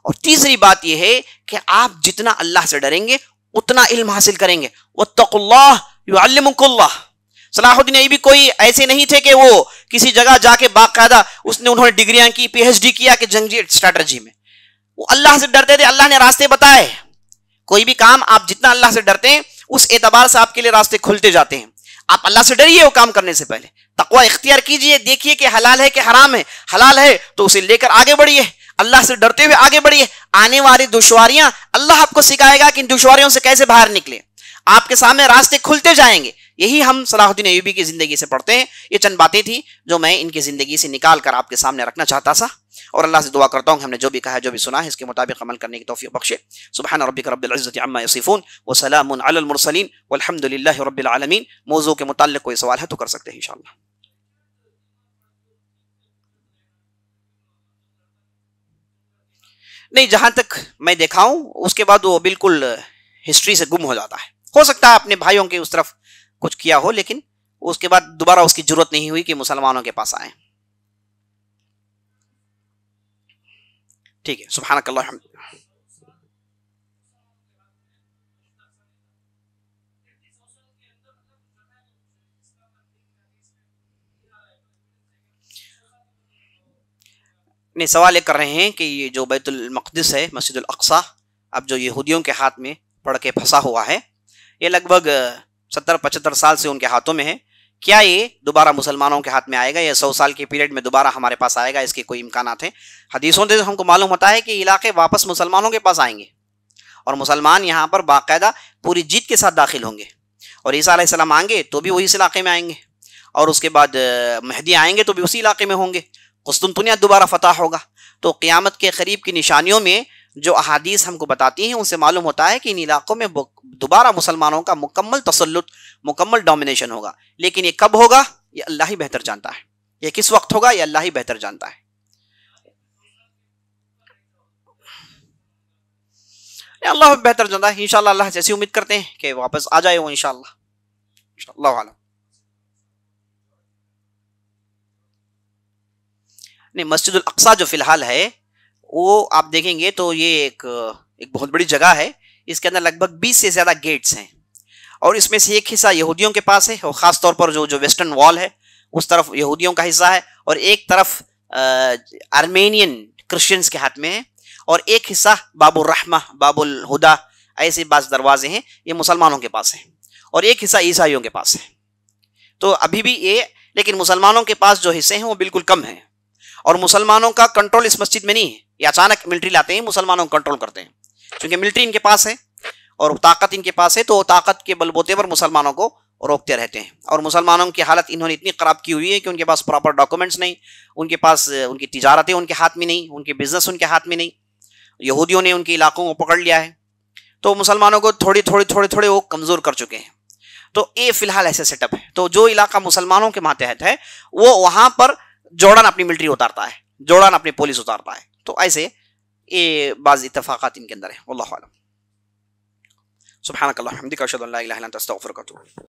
S1: اور تیسری بات یہ ہے کہ آپ جتنا اللہ سے ڈریں گے اتنا علم حاصل کریں گے. واتقوا اللہ یعلمکم اللہ. صلاح الدین ایوبی کوئی ایسے نہیں تھے کہ وہ کسی جگہ جا کے باقاعدہ انہوں نے ڈگریاں کی, پی ایچ ڈی کیا کہ جنگی اسٹریٹجی میں. وہ اللہ سے ڈرتے تھے, اللہ نے راستے بتائے. کوئی بھی کام آپ جتنا اللہ سے ڈرتے ہیں اس اعتبار سے آپ کے لیے راستے کھلتے جاتے ہیں. آپ اللہ سے ڈریے وہ کام کرنے سے پہلے, تقوی اختیار کیجئے, دیکھیے کہ حلال ہے کہ حرام ہے. حلال ہے تو اسے لے کر آگے بڑھیے, اللہ سے ڈرتے ہوئے آگے بڑھیے. آنے والی دشواریاں اللہ آپ کو سکھائے گا کہ ان دشواریوں سے کیسے باہر نکلے. آپ کے سامنے راستے کھلتے جائیں گے. یہی ہم صلاح الدین ایوبی کی زندگی سے پڑھتے ہیں. یہ چند باتیں تھیں جو میں ان کی زندگی سے نکال کر آپ کے سامنے رکھنا چاہتا تھا, اور اللہ سے دعا کرتا ہوں کہ ہم نے جو بھی کہا ہے, جو بھی سنا ہے, اس کے مطابق عمل کرنے کی توفیق بخشے. سبحان ربک رب العزت عما یصفون وسلام علی المرسلین والحمد للہ رب العالمین. موضوع کے متعلق کوئی سوال ہے تو کر سکتے ہیں انشاءاللہ. نہیں, جہاں تک میں دیکھا ہوں اس کے بعد وہ بالکل ہسٹری سے گم ہو جاتا ہے. ہو سکتا ہے اپنے بھائیوں کے اس طرف کچھ کیا ہو, لیکن اس کے بعد دوبارہ اس کی ضرورت نہیں ہوئی کہ مسلمانوں کے پاس آئیں. ٹھیک ہے, سبحانک اللہ. نہیں، سوال یہ کر رہے ہیں کہ یہ جو بیت المقدس ہے، مسجد الاقصی، اب جو یہودیوں کے ہاتھ میں پڑ کے پھنسا ہوا ہے، یہ لگ بھگ 70-75 سال سے ان کے ہاتھوں میں ہے، کیا یہ دوبارہ مسلمانوں کے ہاتھ میں آئے گا یا 100 سال کے پیریڈ میں دوبارہ ہمارے پاس آئے گا؟ اس کے کوئی امکانات ہیں؟ حدیثوں سے ہم کو معلوم ہوتا ہے کہ یہ علاقے واپس مسلمانوں کے پاس آئیں گے اور مسلمان یہاں پر باقاعدہ پوری جیت کے ساتھ داخل ہوں گے، اور عیسیٰ علیہ السلام آئیں گے تو بھی وہی اس علاقے میں آئیں گے، اور اس کے بعد مہدی آئیں گے تو بھی اسی علاقے میں ہوں گے، قسطنطنیہ دوبارہ فتح ہوگا۔ تو قیامت کے قریب کی نشانیوں میں جو احادیث ہم کو بتاتی ہیں ان سے معلوم ہوتا ہے کہ ان علاقوں میں دوبارہ مسلمانوں کا مکمل تسلط، مکمل ڈومینیشن ہوگا، لیکن یہ کب ہوگا یہ اللہ ہی بہتر جانتا ہے، یہ کس وقت ہوگا یہ اللہ ہی بہتر جانتا ہے۔ اللہ بہتر جانتا ہے، انشاءاللہ اللہ جیسی امید کرتے ہیں کہ واپس آ جائے وہ انشاءاللہ، اللہ عالم۔ نہیں، مسجد الاقصی جو فی الحال ہے وہ آپ دیکھیں گے تو یہ ایک بہت بڑی جگہ ہے، اس کے اندر لگ بھگ 20 سے زیادہ گیٹس ہیں، اور اس میں سے ایک حصہ یہودیوں کے پاس ہے، اور خاص طور پر جو ویسٹرن وال ہے اس طرف یہودیوں کا حصہ ہے، اور ایک طرف آرمینین کرسچنز کے ہاتھ میں ہے، اور ایک حصہ باب الرحمہ، باب الہدا، ایسے بعض دروازے ہیں یہ مسلمانوں کے پاس ہیں، اور ایک حصہ عیسائیوں کے پاس ہے۔ تو ابھی بھی یہ، لیکن مسلمانوں کے پاس جو حصے ہیں وہ بالکل کم ہیں، اور مسلمانوں کا کنٹرول اس مسجد میں نہیں ہے، یہ اچانک ملٹری لاتے ہیں مسلمانوں کو کنٹرول کرتے ہیں، کیونکہ ملٹری ان کے پاس ہے اور طاقت ان کے پاس ہے، تو طاقت کے بل بوتے پر مسلمانوں کو روکتے رہتے ہیں، اور مسلمانوں کی حالت انہوں نے اتنی خراب کی ہوئی ہے کہ ان کے پاس پراپر ڈاکومنٹس نہیں، ان کے پاس ان کی تجارتیں ان کے ہاتھ میں نہیں، ان کے بزنس ان کے ہاتھ میں نہیں، یہودیوں نے ان کے علاقوں کو پکڑ لیا ہے، تو مسلمانوں کو تھوڑے وہ کمزور کر چکے ہیں۔ تو یہ فی الحال ایسے سیٹ اپ ہے، تو جو علاقہ مسلمانوں کے ماتحت ہے وہ وہاں پر جوڑان اپنی ملٹری اتارتا ہے، جوڑان اپنی پولیس اتارتا ہے، تو ایسے یہ بعض اتفاقات ان کے اندر ہیں، واللہ اعلم۔ سبحانک اللہم وبحمدک، اشہد ان لا الہ الا انت، استغفرک واتوب الیک۔